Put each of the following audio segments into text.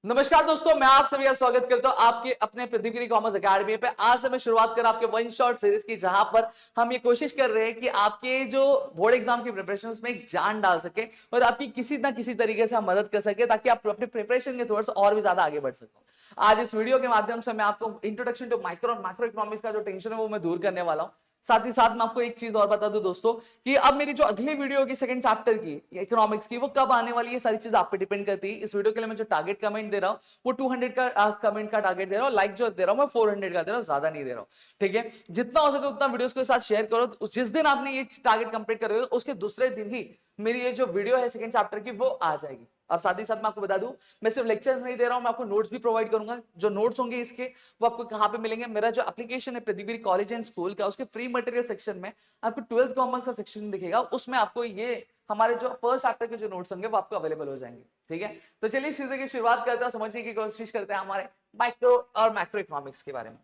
नमस्कार दोस्तों, मैं आप सभी का स्वागत करता हूं आपके अपने प्रतिगिरी कॉमर्स एकेडमी पे। आज से मैं शुरुआत कर आपके वन शॉट सीरीज की, जहां पर हम ये कोशिश कर रहे हैं कि आपके जो बोर्ड एग्जाम की प्रिपरेशन उसमें एक जान डाल सके और आपकी किसी ना किसी तरीके से हम मदद कर सके, ताकि आप अपने प्रिपरेशन के थोड़ा सा और भी ज्यादा आगे बढ़ सको। आज इस वीडियो के माध्यम से मैं आपको इंट्रोडक्शन टू माइक्रो और मैक्रो इकोनॉमिक्स का जो टेंशन है वो मैं दूर करने वाला हूं। साथ ही साथ मैं आपको एक चीज और बता दूं दोस्तों, कि अब मेरी जो अगली वीडियो होगी सेकंड चैप्टर की इकोनॉमिक्स की, वो कब आने वाली है, सारी चीज आप पे डिपेंड करती है। इस वीडियो के लिए मैं जो टारगेट कमेंट दे रहा हूं वो 200 का कमेंट का टारगेट दे रहा हूं। लाइक जो दे रहा हूं मैं 400 का दे रहा हूं, ज्यादा नहीं दे रहा हूं। ठीक है, जितना हो सके उतना वीडियोस के साथ शेयर करो। जिस दिन आपने ये टारगेट कंप्लीट कर उसके दूसरे दिन ही मेरी ये जो वीडियो है सेकंड चैप्टर की वो आ जाएगी। और साथ ही साथ मैं आपको बता दूं, मैं सिर्फ लेक्चर्स नहीं दे रहा हूं, मैं आपको नोट्स भी प्रोवाइड करूंगा। जो नोट्स होंगे इसके वो आपको कहां पे मिलेंगे, मेरा जो एप्लीकेशन है प्रतिगिरी कॉलेज एंड स्कूल का, उसके फ्री मटेरियल सेक्शन में आपको 12th कॉमर्स का सेक्शन दिखेगा। उसमें आपको ये हमारे जो फर्स्ट चैप्टर के जो नोट्स होंगे वो आपको अवेलेबल हो जाएंगे। ठीक है, तो चलिए इस चीज की शुरुआत करते हैं, समझने की कोशिश करते हैं हमारे माइक्रो और मैक्रो इकोनॉमिक्स के बारे में।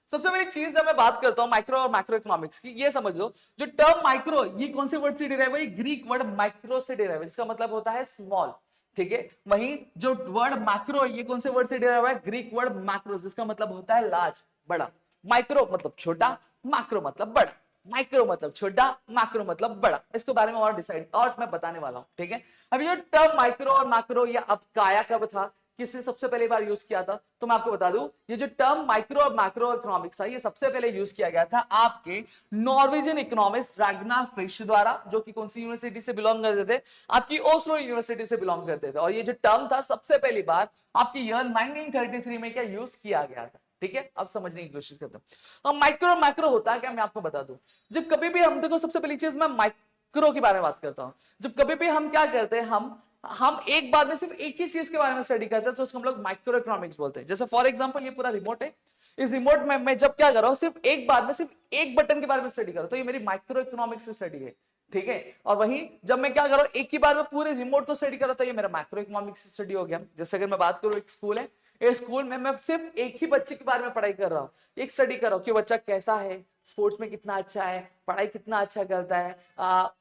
सबसे पहली चीज जब मैं बात करता हूं माइक्रो और मैक्रो इकोनॉमिक्स की, ये समझ लो जो टर्म माइक्रो ये कौन से वर्ड से डिराइव है, ग्रीक वर्ड माइक्रो से डिराइव है, जिसका मतलब होता है स्मॉल। ठीक है, वहीं जो वर्ड मैक्रो ये कौन से वर्ड से डिराइव है, ग्रीक वर्ड मैक्रोस, जिसका मतलब होता है लार्ज, बड़ा। माइक्रो मतलब छोटा, मैक्रो मतलब बड़ा। माइक्रो मतलब छोटा, मैक्रो मतलब बड़ा। इसके बारे में और डिसाइड और मैं बताने वाला हूं। ठीक है, अभी जो टर्म माइक्रो और मैक्रो ये अब काया कब था, किसने सबसे पहली बार यूज किया था, तो मैं आपको बता दूं, ये जो टर्म माइक्रो और मैक्रो इकोनॉमिक्स है ये सबसे पहले यूज किया गया था आपके नॉर्वेजियन इकोनॉमिस्ट रैग्नार फ्रिश द्वारा, जो कि कौन सी यूनिवर्सिटी से बिलोंग करते थे, आपकी ओस्लो यूनिवर्सिटी से बिलोंग करते थे। और ये जो टर्म था सबसे पहली बार आपके ईयर 1933 में क्या यूज किया गया था। ठीक है, अब समझने की कोशिश करते हैं। अब माइक्रो और मैक्रो होता है क्या, मैं आपको बता दूं। जब कभी भी हम देखो, सबसे पहली चीज मैं माइक्रो के बारे में बात करता हूं। जब कभी भी हम क्या करते हैं, हम एक बार में सिर्फ एक ही चीज के बारे में स्टडी करते हैं, तो उसको हम लोग माइक्रो इकोनॉमिक्स बोलते हैं। जैसे फॉर एग्जांपल ये पूरा रिमोट है, इस रिमोट में मैं जब क्या कर रहा हूं, सिर्फ एक बार में सिर्फ एक बटन के बारे में स्टडी कर रहा हूं, तो ये मेरी माइक्रो इकोनॉमिक्स से स्टडी है। ठीक है, और वहीं जब मैं क्या कर रहा हूं, एक ही बार में पूरे रिमोट को स्टडी कर रहा हूं, तो ये मेरा मैक्रो इकोनॉमिक्स से स्टडी हो गया। जैसे अगर मैं बात करूं, एक स्कूल है, इस स्कूल में मैं सिर्फ एक ही बच्चे के बारे में पढ़ाई कर रहा हूँ, एक स्टडी कर रहा हूँ कि बच्चा कैसा है, स्पोर्ट्स में कितना अच्छा है, पढ़ाई कितना अच्छा करता है,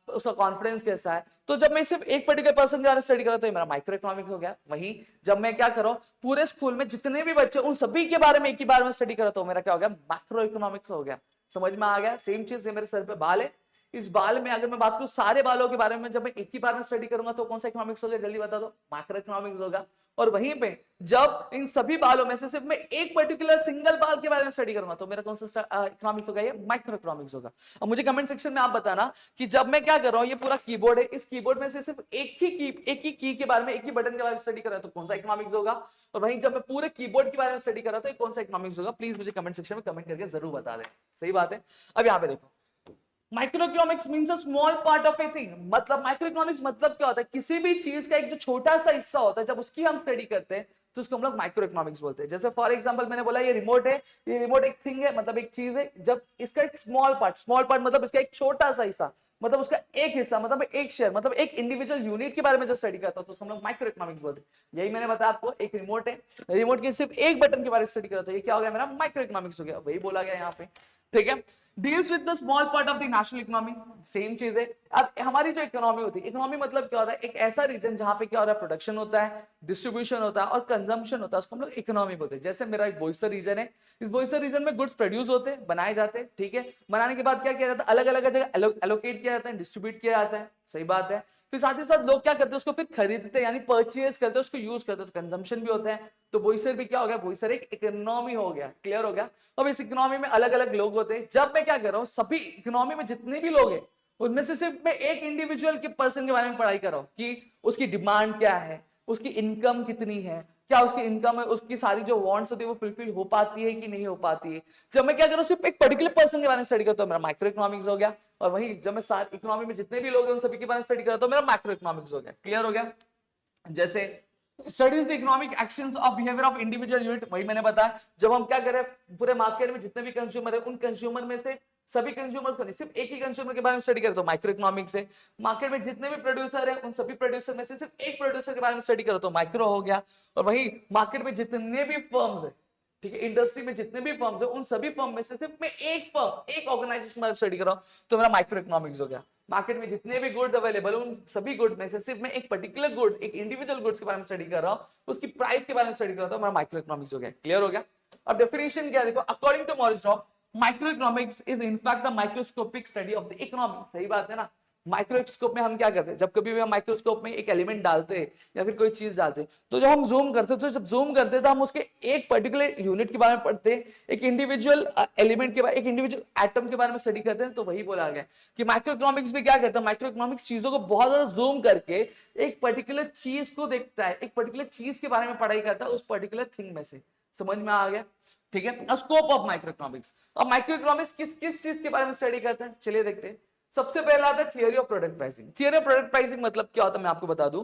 उसका कॉन्फिडेंस कैसा है। तो जब मैं सिर्फ एक पर्टिकुलर पर्सन के बारे में स्टडी कर रहा हूं, तो ये मेरा माइक्रो इकोनॉमिक्स हो गया। वहीं जब मैं क्या कर रहा हूं, पूरे स्कूल में जितने भी बच्चे उन सभी के बारे में एक ही बार में स्टडी कर रहा हूं, तो मेरा क्या हो गया, मैक्रो इकोनॉमिक्स हो गया। समझ में आ गया। सेम चीज है, मेरे सर पे बाल है, इस बाल में अगर मैं बात करूं सारे बालों के बारे में, जब मैं एक ही बार में स्टडी करूंगा तो कौन सा इकोनॉमिक्स होगा, जल्दी बता दो, मैक्रो इकोनॉमिक्स होगा। और वहीं पे जब इन सभी बालों में से सिर्फ मैं एक पर्टिकुलर सिंगल बाल के बारे में स्टडी करूंगा, तो मेरा कौन सा इकोनॉमिक्स होगा, ये माइक्रो इकोनॉमिक्स होगा। अब मुझे कमेंट सेक्शन में आप बताना कि जब मैं क्या कर रहा हूं, ये पूरा कीबोर्ड है, इस कीबोर्ड में से सिर्फ एक ही की के बारे में, एक ही बटन के बारे में स्टडी कर रहा हूं, तो कौन सा इकोनॉमिक्स होगा। और वहीं जब मैं पूरे कीबोर्ड के बारे में स्टडी कर रहा हूं, तो कौन सा इकोनॉमिक्स होगा। प्लीज मुझे कमेंट सेक्शन में कमेंट करके जरूर बता दें। सही बात है। अब यहाँ पे देखो, microeconomics means a small part of a thing. मतलब माइक्रोइकोनॉमिक्स मतलब क्या होता है, किसी भी चीज का एक जो छोटा सा हिस्सा होता है, जब उसकी हम स्टडी करते हैं तो उसको हम लोग माइक्रो इकोनॉमिक्स बोलते हैं। जैसे फॉर एग्जांपल मैंने बोला ये रिमोट है, ये रिमोट एक थिंग है, मतलब एक चीज है, जब इसका एक स्मॉल पार्ट मतलब इसका एक छोटा सा हिस्सा, मतलब उसका एक हिस्सा, मतलब एक शेयर, मतलब एक इंडिविजुअल यूनिट के बारे में जो स्टडी करता है तो उसको हम लोग माइक्रो इकोनॉमिक्स बोलते हैं। यही मैंने बताया आपको, एक रिमोट है, रिमोट के सिर्फ एक बटन के बारे में स्टडी करता है, ये क्या हो गया, मेरा माइक्रो इकोनॉमिक्स हो गया। वही बोला गया यहाँ पे। ठीक है, deals with the small part of the national economy, same चीज है। अब हमारी जो इकोनॉमी होती है, इकोनॉमी मतलब क्या होता है, एक ऐसा रीजन जहां पे क्या हो रहा है, प्रोडक्शन होता है, डिस्ट्रीब्यूशन होता है और कंजम्पशन होता है, उसको हम लोग इकोनॉमी बोलते हैं। जैसे मेरा एक बोईसर रीजन है, इस बोईसर रीजन में गुड्स प्रोड्यूस होते हैं, बनाए जाते हैं। ठीक है, बनाने के बाद क्या किया जाता है, अलग अलग जगह एलोकेट किया जाता है, डिस्ट्रीब्यूट किया जाता है। सही बात है। फिर साथ ही साथ लोग क्या करते हैं, उसको फिर खरीदते हैं, यानी परचेज करते हैं, उसको यूज करते हैं, तो कंजम्पशन भी होता है। तो बोईसर भी क्या हो गया, बोईसर एक इकोनॉमी हो गया। क्लियर हो गया। अब इस इकोनॉमी में अलग अलग लोग होते हैं। जब मैं क्या कर रहा हूं, सभी इकोनॉमी में जितने भी लोग हैं उनमें से सिर्फ मैं एक इंडिविजुअल के पर्सन के बारे में पढ़ाई कर रहा हूं कि उसकी डिमांड क्या है, उसकी इनकम कितनी है, क्या उसकी इनकम है, उसकी सारी जो वांट्स होती है वो फुलफिल हो पाती है कि नहीं हो पाती है। जब मैं क्या करूं, सिर्फ एक पर्टिकुलर पर्सन के बारे में स्टडी करता हूं, मेरा माइक्रो इकोनॉमिक्स हो गया। और वहीं जब मैं सारी इकोनॉमी में जितने भी लोग हैं उन सभी के बारे में स्टडी करता हूं, मेरा मैक्रो इकोनॉमिक्स हो गया। क्लियर हो गया। जैसे studies the economic actions of behaviour of individual unit, वही मैंने बताया। जब हम क्या करें, पूरे मार्केट में जितने भी कंज्यूमर है, उन कंज्यूमर में से सभी कंज्यूमर को नहीं, सिर्फ एक ही कंज्यूमर के बारे में स्टडी करें तो माइक्रो इकोनॉमिक्स है। मार्केट में जितने भी प्रोड्यूसर है उन सभी प्रोड्यूसर में से सिर्फ एक प्रोड्यूसर के बारे में स्टडी करो तो माइक्रो हो गया। और वही मार्केट में जितने भी फर्म्स है, ठीक है, इंडस्ट्री में जितने भी फर्म्स है उन सभी फर्म में से सिर्फ मैं एक फर्म, एक ऑर्गेनाइजेशन में स्टडी कर रहा हूं तो मेरा माइक्रो इकोनॉमिक्स हो गया। मार्केट में जितने भी गुड्स अवेलेबल उन सभी गुड में से सिर्फ मैं एक पर्टिकुलर गुड्स, एक इंडिविजुअल गुड्स के बारे में स्टडी कर रहा हूँ, उसकी प्राइस के बारे में स्टडी कर रहा हूँ, हमारा माइक्रो इकोनॉमिक्स हो गया। क्लियर हो गया? अब डेफिनेशन क्या देखो, according to Maurice Dobb micro economics is in fact a microscopic study of the economy. सही बात है ना? माइक्रोस्कोप में हम क्या करते हैं, जब कभी भी हम माइक्रोस्कोप में एक एलिमेंट डालते हैं या फिर कोई चीज डालते हैं, तो जब हम जूम करते हैं, तो जब जूम करते हैं तो हम उसके एक पर्टिकुलर यूनिट के बारे में पढ़ते हैं, एक इंडिविजुअल एलिमेंट के बारे, एक इंडिविजुअल एटम के बारे में स्टडी करते हैं। तो वही बोला गया कि माइक्रो इकोनॉमिक्स में क्या करता है, माइक्रो इकोनॉमिक्स चीजों को बहुत ज्यादा जूम करके एक पर्टिकुलर चीज को देखता है, एक पर्टिकुलर चीज के बारे में पढ़ाई करता है, उस पर्टिकुलर थिंग में से। समझ में आ गया? ठीक है, स्कोप ऑफ माइक्रो इकोनॉमिक्स। अब माइक्रो इकोनॉमिक्स किस किस चीज के बारे में स्टडी करता है, चलिए देखते हैं। सबसे पहला आता है theory of product pricing. Theory of product pricing मतलब क्या होता है मैं आपको बता दूं।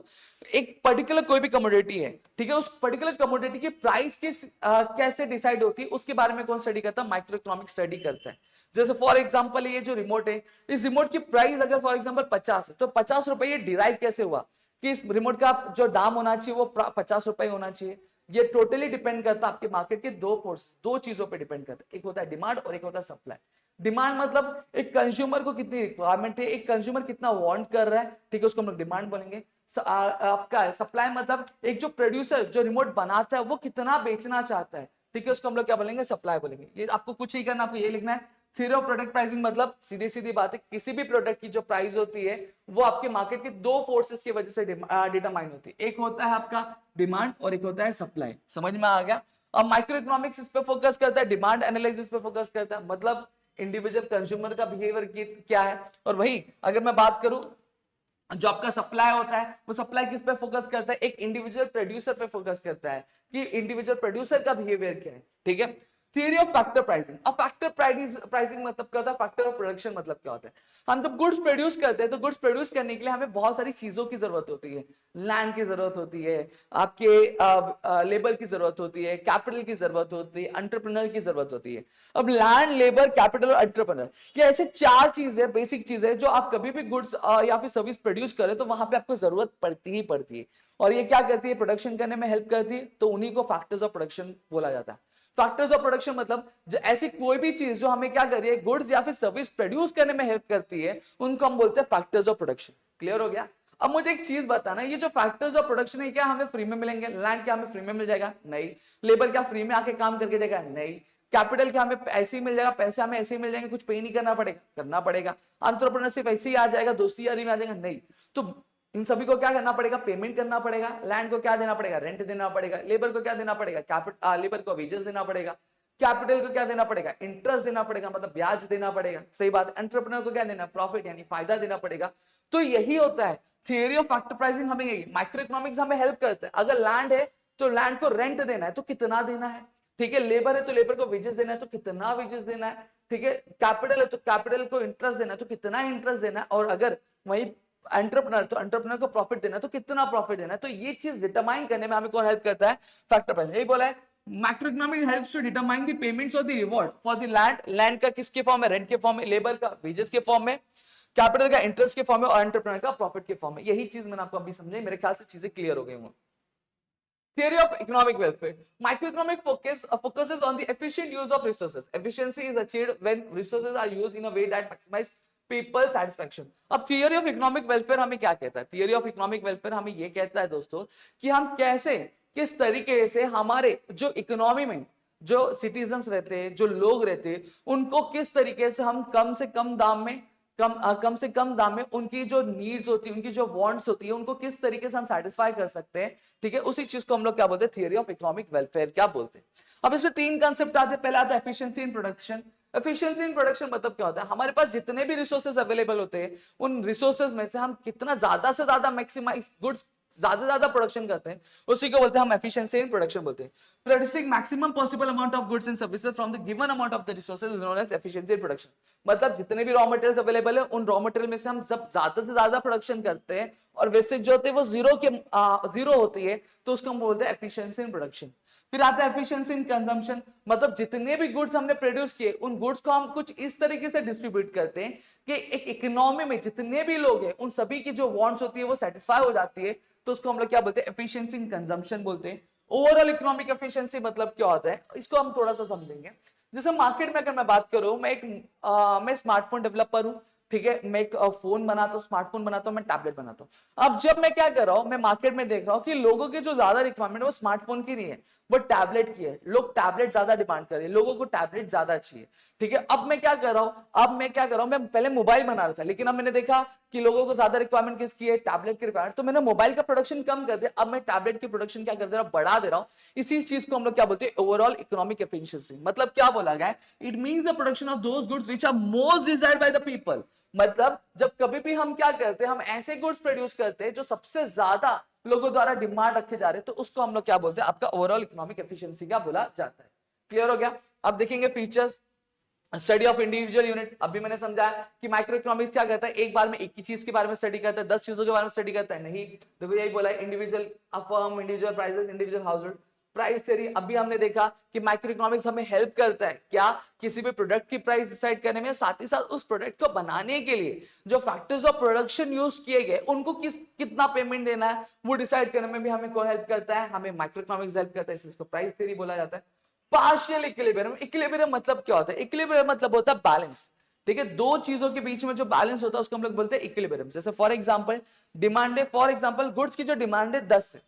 एक पर्टिकुलर कोई भी कमोडिटी है, ठीक है, उस पर्टिकुलर कमोडिटी की प्राइस कैसे डिसाइड होती है, उसके बारे में कौन स्टडी करता है, माइक्रो इकोनॉमिक्स स्टडी करता है। जैसे फॉर एग्जांपल ये जो रिमोट है, इस रिमोट की प्राइस अगर फॉर एग्जांपल 50 है, तो 50 रुपए ये डिराइव कैसे हुआ कि इस रिमोट का जो दाम होना चाहिए वो 50 रुपए होना चाहिए। ये टोटली डिपेंड करता है आपके मार्केट के दो फोर्स, दो चीजों पे डिपेंड करता है, एक होता है डिमांड और एक होता है सप्लाई। डिमांड मतलब एक कंज्यूमर को कितनी रिक्वायरमेंट है, एक कंज्यूमर कितना वांट कर रहा है, ठीक है, उसको हम लोग डिमांड बोलेंगे। आपका सप्लाई मतलब एक जो प्रोड्यूसर जो रिमोट बनाता है वो कितना बेचना चाहता है, ठीक है, उसको हम लोग क्या बोलेंगे, सप्लाई बोलेंगे। ये आपको कुछ नहीं करना, आपको ये लिखना है। थ्योरी ऑफ प्रोडक्ट प्राइसिंग मतलब सीधी सीधी बात है, किसी भी प्रोडक्ट की जो प्राइस होती है वो आपके मार्केट के दो फोर्सेस की वजह से डिटरमाइन होती है, एक होता है आपका डिमांड और एक होता है सप्लाई। समझ में आ गया? अब माइक्रो इकोनॉमिक्स इस पे फोकस करता है, डिमांड एनालिसिस पे फोकस करता है, मतलब इंडिविजुअल कंज्यूमर का बिहेवियर क्या है। और वही अगर मैं बात करूं जो आपका सप्लाई होता है, वो सप्लाई किस पे फोकस करता है, एक इंडिविजुअल प्रोड्यूसर पे फोकस करता है कि इंडिविजुअल प्रोड्यूसर का बिहेवियर क्या है। ठीक है, थियरी ऑफ फैक्टर प्राइसिंग। अब फैक्टर प्राइसिंग मतलब क्या होता है, फैक्टर ऑफ प्रोडक्शन मतलब क्या होता है। हम जब गुड्स प्रोड्यूस करते हैं तो गुड्स प्रोड्यूस करने के लिए हमें बहुत सारी चीजों की जरूरत होती है। लैंड की जरूरत होती है, आपके लेबर की जरूरत होती है, कैपिटल की जरूरत होती है, एंटरप्रेन्योर की जरूरत होती है। अब लैंड, लेबर, कैपिटल और एंटरप्रेन्योर, ये ऐसे चार चीजें, बेसिक चीजें जो आप कभी भी गुड्स या फिर सर्विस प्रोड्यूस करें तो वहां पे आपको जरूरत पड़ती ही पड़ती है। और ये क्या करती है, प्रोडक्शन करने में हेल्प करती है, तो उन्हीं को फैक्टर्स ऑफ प्रोडक्शन बोला जाता है। फैक्टर्स ऑफ प्रोडक्शन मतलब ऐसी कोई भी चीज जो हमें क्या कर रही है, गुड्स या फिर सर्विस प्रोड्यूस करने में हेल्प करती है, उनको हम बोलते हैं फैक्टर्स ऑफ प्रोडक्शन। क्लियर हो गया? अब मुझे एक चीज बताना, ये जो फैक्टर्स ऑफ प्रोडक्शन है क्या हमें फ्री में मिलेंगे? लैंड क्या हमें फ्री में मिल जाएगा? नहीं। लेबर क्या फ्री में आके काम करके देगा? नहीं। कैपिटल क्या हमें ऐसे ही मिल जाएगा? पैसे हमें ऐसे ही मिल जाएंगे, कुछ पे नहीं करना पड़ेगा? करना पड़ेगा। एंटरप्रेन्योरशिप ऐसे ही आ जाएगा, दोस्ती यारी में आ जाएगा? नहीं। तो इन सभी को क्या करना पड़ेगा, पेमेंट करना पड़ेगा। लैंड को क्या देना पड़ेगा, रेंट देना पड़ेगा। लेबर को क्या देना पड़ेगा, लेबर को वेजेस देना पड़ेगा। कैपिटल को क्या देना पड़ेगा, इंटरेस्ट देना पड़ेगा, मतलब ब्याज देना पड़ेगा। सही बात। एंटरप्रेन्योर को क्या देना, प्रॉफिट यानी फायदा देना पड़ेगा। तो यही होता है थियरी ऑफ फैक्टर प्राइसिंग। हमें यही माइक्रो इकोनॉमिक्स हमें हेल्प करता है। अगर लैंड है तो लैंड को रेंट देना है तो कितना देना है, ठीक है। लेबर है तो लेबर को वेजेस देना है तो कितना वेजेस देना है, ठीक है। कैपिटल है तो कैपिटल को इंटरेस्ट देना है तो कितना इंटरेस्ट देना है। और अगर वही एंटरप्रेन्योर तो एंटरप्रेन्योर को प्रॉफिट देना है तो कितना प्रॉफिट देना है। तो ये चीज डिटरमाइन करने में हमें कौन हेल्प करता है, फैक्टर प्राइसिंग। यही बोला है macroeconomic helps to determine the payments और the reward for the land. Land का किसके फॉर्म में, रेंट के फॉर्म में। लेबर का वेजेस के फॉर्म में। कैपिटल का इंटरेस्ट के फॉर्म में। और एंटरप्रेन्योर का प्रॉफिट के फॉर्म में। यही चीज मैंने आपको अभी समझाई, मेरे ख्याल से चीजें क्लियर हो गई होंगी। Theory of economic welfare. Microeconomic focuses on the efficient use of resources. Efficiency is achieved when resources are used in a way that maximize people satisfaction. अब थियोरी ऑफ इकोनॉमिक वेलफेयर हमें क्या कहता है, theory of economic welfare हमें ये कहता है दोस्तों कि हम कैसे, किस तरीके से हमारे जो इकोनॉमी में जो सिटीजन्स रहते हैं, जो लोग रहते हैं, उनको किस तरीके से हम कम से कम दाम में कम से कम दाम में उनकी जो नीड्स होती है, उनकी जो वांट्स होती है, उनको किस तरीके से हम सेटिस्फाई कर सकते हैं, ठीक है। उसी चीज को हम लोग क्या बोलते हैं, थियरी ऑफ इकोनॉमिक वेलफेयर क्या बोलते हैं। अब इसमें तीन कंसेप्ट आते हैं। पहला आता है efficiency in production. Efficiency in production मतलब क्या होता है, हमारे पास जितने भी रिसोर्सेज अवेलेबल होते हैं, उन रिसोर्सेज में से हम कितना ज्यादा से ज्यादा मैक्सिमाइज गुड्स, ज्यादा से ज्यादा प्रोडक्शन करते हैं, उसी को बोलते हैं हम एफिशिएंसी इन प्रोडक्शन बोलते हैं। Producing maximum possible amount of goods and services from the given amount of the resources is known as efficiency in production. मतलब जितने भी रॉ मटेरियल्स अवेलेबल है, उन रॉ मटेरियल में से हम जब ज्यादा से ज्यादा प्रोडक्शन करते हैं और वेस्टेज जो होते हैं वो जीरो होती है, तो उसको हम बोलते हैं एफिशिएंसी इन प्रोडक्शन। फिर आता है एफिशिएंसी इन कंजम्पशन, मतलब जितने भी गुड्स हमने प्रोड्यूस किए, उन गुड्स को हम कुछ इस तरीके से डिस्ट्रीब्यूट करते हैं कि एक इकोनॉमी में जितने भी लोग हैं, उन सभी की जो वांट्स होती है वो सेटिस्फाई हो जाती है, तो उसको हम लोग क्या बोलते हैं, एफिशिएंसी इन कंजम्पशन बोलते हैं। ओवरऑल इकोनॉमिक एफिशिएंसी मतलब क्या होता है, इसको हम थोड़ा सा समझेंगे। जैसे मार्केट में अगर मैं बात करूं, मैं स्मार्टफोन डेवलपर हूं, ठीक है, मैं एक फोन बनाता हूँ, स्मार्टफोन बनाता हूँ, मैं टैबलेट बनाता हूँ। अब जब मैं क्या कर रहा हूँ, मैं मार्केट में देख रहा हूँ कि लोगों की जो ज्यादा रिक्वायरमेंट है वो स्मार्टफोन की नहीं है, वो टैबलेट की है। लोग टैबलेट ज्यादा डिमांड कर रहे हैं, लोगों को टैबलेट ज्यादा चाहिए। ठीक है, अब मैं क्या कर रहा हूँ, मैं पहले मोबाइल बना रहा था, लेकिन अब मैंने देखा कि लोगों को ज्यादा रिक्वायरमेंट किसकी है, टैबलेट की रिक्वायरमेंट, तो मैंने मोबाइल का प्रोडक्शन कम कर दिया, अब मैं टैबलेट की प्रोडक्शन क्या कर दे रहा हूं, बढ़ा दे रहा हूं। इसी चीज को हम लोग क्या बोलते हैं, ओवरऑल इकोनॉमिक एफिशिएंसी। मतलब क्या बोला गया है, it means the production of those goods which are most desired by the people. मतलब जब कभी भी हम क्या करते हैं, हम ऐसे गुड्स प्रोड्यूस करते हैं जो सबसे ज्यादा लोगों द्वारा डिमांड रखे जा रहे हैं, तो उसको हम लोग क्या बोलते हैं, आपका ओवरऑल इकोनॉमिक एफिशिएंसी क्या बोला जाता है। क्लियर हो गया? अब देखेंगे features, study of individual unit. अभी मैंने समझाया कि माइक्रो इकोनॉमिक्स क्या करता है, एक बार में एक ही चीज के बारे में स्टडी करता है, 10 चीजों के बारे में स्टडी करता है, नहीं। देखो यही बोला है, individual firm, individual prices, individual household price theory. अभी हमने देखा कि माइक्रो इकोनॉमिक्स हमें हेल्प करता है क्या, किसी भी प्रोडक्ट की प्राइस डिसाइड करने में, साथ ही साथ उस प्रोडक्ट को बनाने के लिए जो फैक्टर्स ऑफ प्रोडक्शन यूज किए गए उनको कितना पेमेंट देना है वो डिसाइड करने में भी हमें कौन हेल्प करता है, हमें माइक्रो इकोनॉमिक्स हेल्प करता है, इसको प्राइस थ्योरी बोला जाता है। पार्शियल इक्विलिब्रियम, इक्विलिब्रियम मतलब क्या होता है, इक्विलिब्रियम मतलब होता है बैलेंस। ठीक है, दो चीजों के बीच में जो बैलेंस होता है उसको हम लोग बोलते हैं इक्विलिब्रियम। जैसे फॉर एग्जांपल डिमांड है, फॉर एग्जांपल गुड्स की जो डिमांड है 10 है,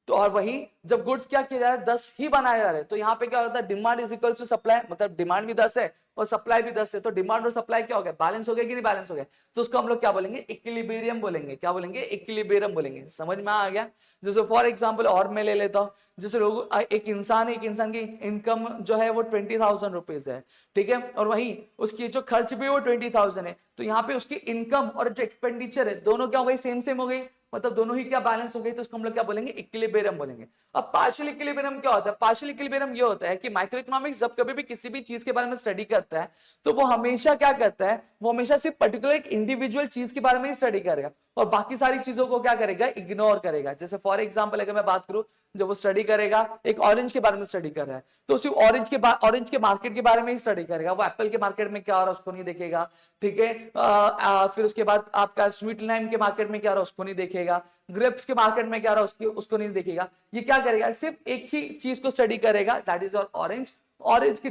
तो और वही जब गुड्स क्या किया जा रहा है, 10 ही बनाए जा रहे हैं, तो यहाँ पे क्या होता है, demand is equal to supply, मतलब डिमांड भी 10 है और सप्लाई भी 10 है, तो डिमांड और सप्लाई क्या हो गया, बैलेंस हो गया कि नहीं बैलेंस हो गया, तो उसको हम लोग क्या बोलेंगे, इक्विलिब्रियम बोलेंगे। क्या बोलेंगे, इक्विलिब्रियम बोलेंगे। समझ में आ गया? जैसे फॉर एग्जाम्पल और मैं ले लेता हूँ, जैसे लोग एक इंसान है, एक इंसान की इनकम जो है वो 20,000 रुपीज है, ठीक है, और वही उसकी जो खर्च भी वो 20,000 है, तो यहाँ पे उसकी इनकम और जो एक्सपेंडिचर है दोनों क्या हो गई, सेम सेम हो गई, मतलब दोनों ही क्या बैलेंस हो गई, तो उसको हम लोग क्या बोलेंगे, इक्विलिब्रियम बोलेंगे। अब पार्शियल इक्विलिब्रियम क्या होता है, पार्शियल इक्विलिब्रियम ये होता है कि माइक्रो इकोनॉमिक्स जब कभी भी किसी भी चीज के बारे में स्टडी करता है, तो वो हमेशा क्या करता है, वो हमेशा सिर्फ पर्टिकुलर एक इंडिविजुअल चीज के बारे में ही स्टडी करेगा और बाकी सारी चीजों को क्या करेगा, इग्नोर करेगा। जैसे फॉर एग्जाम्पल अगर मैं बात करूं, जब वो स्टडी करेगा, एक ऑरेंज के बारे में स्टडी कर रहा है, तो सिर्फ ऑरेंज के मार्केट के बारे में ही स्टडी करेगा, वो एप्पल के मार्केट में क्या हो रहा है उसको नहीं देखेगा, ठीक है। फिर उसके बाद आपका स्वीट लाइम के मार्केट में क्या हो रहा है उसको नहीं देखेगा, ग्रेप्स के मार्केट में क्या हो रहा है उसको नहीं देखेगा। ये क्या करेगा, सिर्फ एक ही चीज को स्टडी करेगा, दैट इज ऑरेंज। ऑरेंज की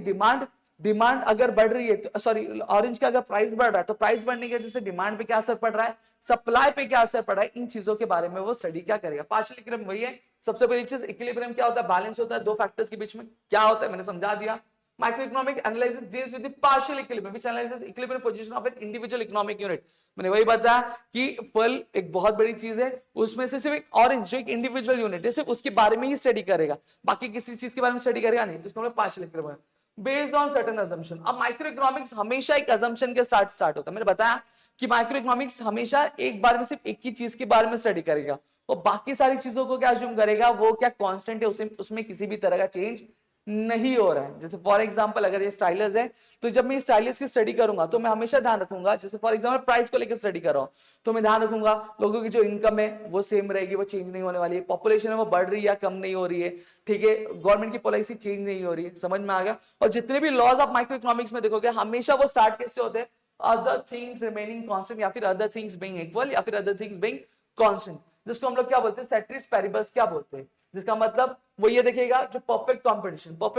डिमांड अगर बढ़ रही है, तो सॉरी, ऑरेंज का अगर प्राइस बढ़ रहा है, तो प्राइस बढ़ने की वजह से डिमांड पे क्या असर पड़ रहा है, सप्लाई पे क्या असर पड़ रहा है, इन चीजों के बारे में वो स्टडी क्या करेगा। पार्शियल इक्विलिब्रियम वही है। सबसे पहली चीज, इक्विलिब्रियम क्या होता है, बैलेंस होता है दो फैक्टर्स के बीच में, क्या होता है मैंने समझा दिया। Macroeconomic analysis deals with the partial equilibrium, which analyzes equilibrium position of an individual economic unit. मैंने वही बताया कि फल एक बहुत बड़ी चीज है, उसमें से सिर्फ एक ऑरेंज जो एक इंडिविजुअल यूनिट है, सिर्फ उसके बारे में ही स्टडी करेगा, बाकी किसी चीज के बारे में स्टडी करेगा नहीं, तो उसको हम partial equilibrium based on certain assumption. अब माइक्रो इकोनॉमिक्स हमेशा एक अजम्पशन के साथ स्टार्ट होता है। मैंने बताया कि माइक्रो इकोनॉमिक्स हमेशा एक बार में सिर्फ एक ही चीज के बारे में स्टडी करेगा और बाकी सारी चीजों को क्या अज्यूम करेगा, वो क्या कांस्टेंट है, उसमें किसी भी तरह का चेंज नहीं हो रहा है। जैसे फॉर एग्जांपल अगर ये स्टाइलस है, तो जब मैं स्टाइलस की स्टडी करूंगा तो मैं हमेशा ध्यान रखूंगा, जैसे फॉर एग्जांपल प्राइस को लेकर स्टडी कर रहा हूं, तो मैं ध्यान रखूंगा लोगों की जो इनकम है वो सेम रहेगी, वो चेंज नहीं होने वाली है, पॉपुलेशन है वो बढ़ रही है या कम नहीं हो रही है, ठीक है, गवर्नमेंट की पॉलिसी चेंज नहीं हो रही है। समझ में आ गया? और जितने भी लॉज ऑफ माइक्रो इकोनॉमिक्स में देखोगे हमेशा वो स्टार्ट कैसे होते हैं, अदर थिंग्स रिमेनिंग कांस्टेंट, या फिर अदर थिंग्स बीइंग इक्वल, या फिर अदर थिंग्स बीइंग कांस्टेंट, जिसको हम लोग क्या बोलते हैं, सेट्रिस पैरिबस क्या बोलते हैं, जिसका मतलब वो ये देखेगा जो परफेक्ट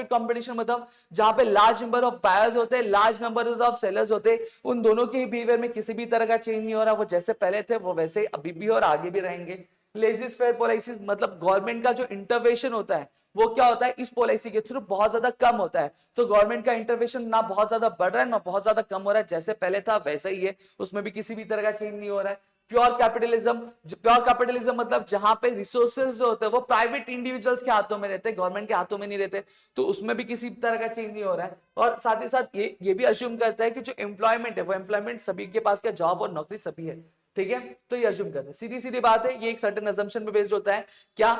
कंपटीशन मतलब जहां पे लार्ज नंबर ऑफ बायर्स होते हैं, लार्ज नंबर ऑफ सेलर्स होते हैं, उन दोनों के बिहेवियर में किसी भी तरह का चेंज नहीं हो रहा, वो जैसे पहले थे वो वैसे अभी भी और आगे भी रहेंगे। लेजिस फेयर पॉलिसीज मतलब गवर्नमेंट का जो इंटरवेंशन होता है वो क्या होता है, इस पॉलिसी के थ्रू बहुत ज्यादा कम होता है, तो गवर्नमेंट का इंटरवेंशन ना बहुत ज्यादा बढ़ रहा है ना बहुत ज्यादा कम हो रहा है, जैसे पहले था वैसा ही है, उसमें भी किसी भी तरह का चेंज नहीं हो रहा है। प्योर कैपिटलिज्म मतलब जहां पे रिसोर्सेज जो होते हैं वो प्राइवेट इंडिविजुअल्स के हाथों में रहते हैं, गवर्नमेंट के हाथों में नहीं रहते, तो उसमें भी किसी तरह का चेंज नहीं हो रहा है। और साथ ही साथ ये भी अज्यूम करता है कि जो एम्प्लॉयमेंट है वो एम्प्लॉयमेंट सभी के पास क्या जॉब और नौकरी सभी है, ठीक है, तो ये अज्यूम करते हैं। सीधी सीधी बात है, ये एक सर्टेन अजम्पशन पे बेस्ड होता है क्या,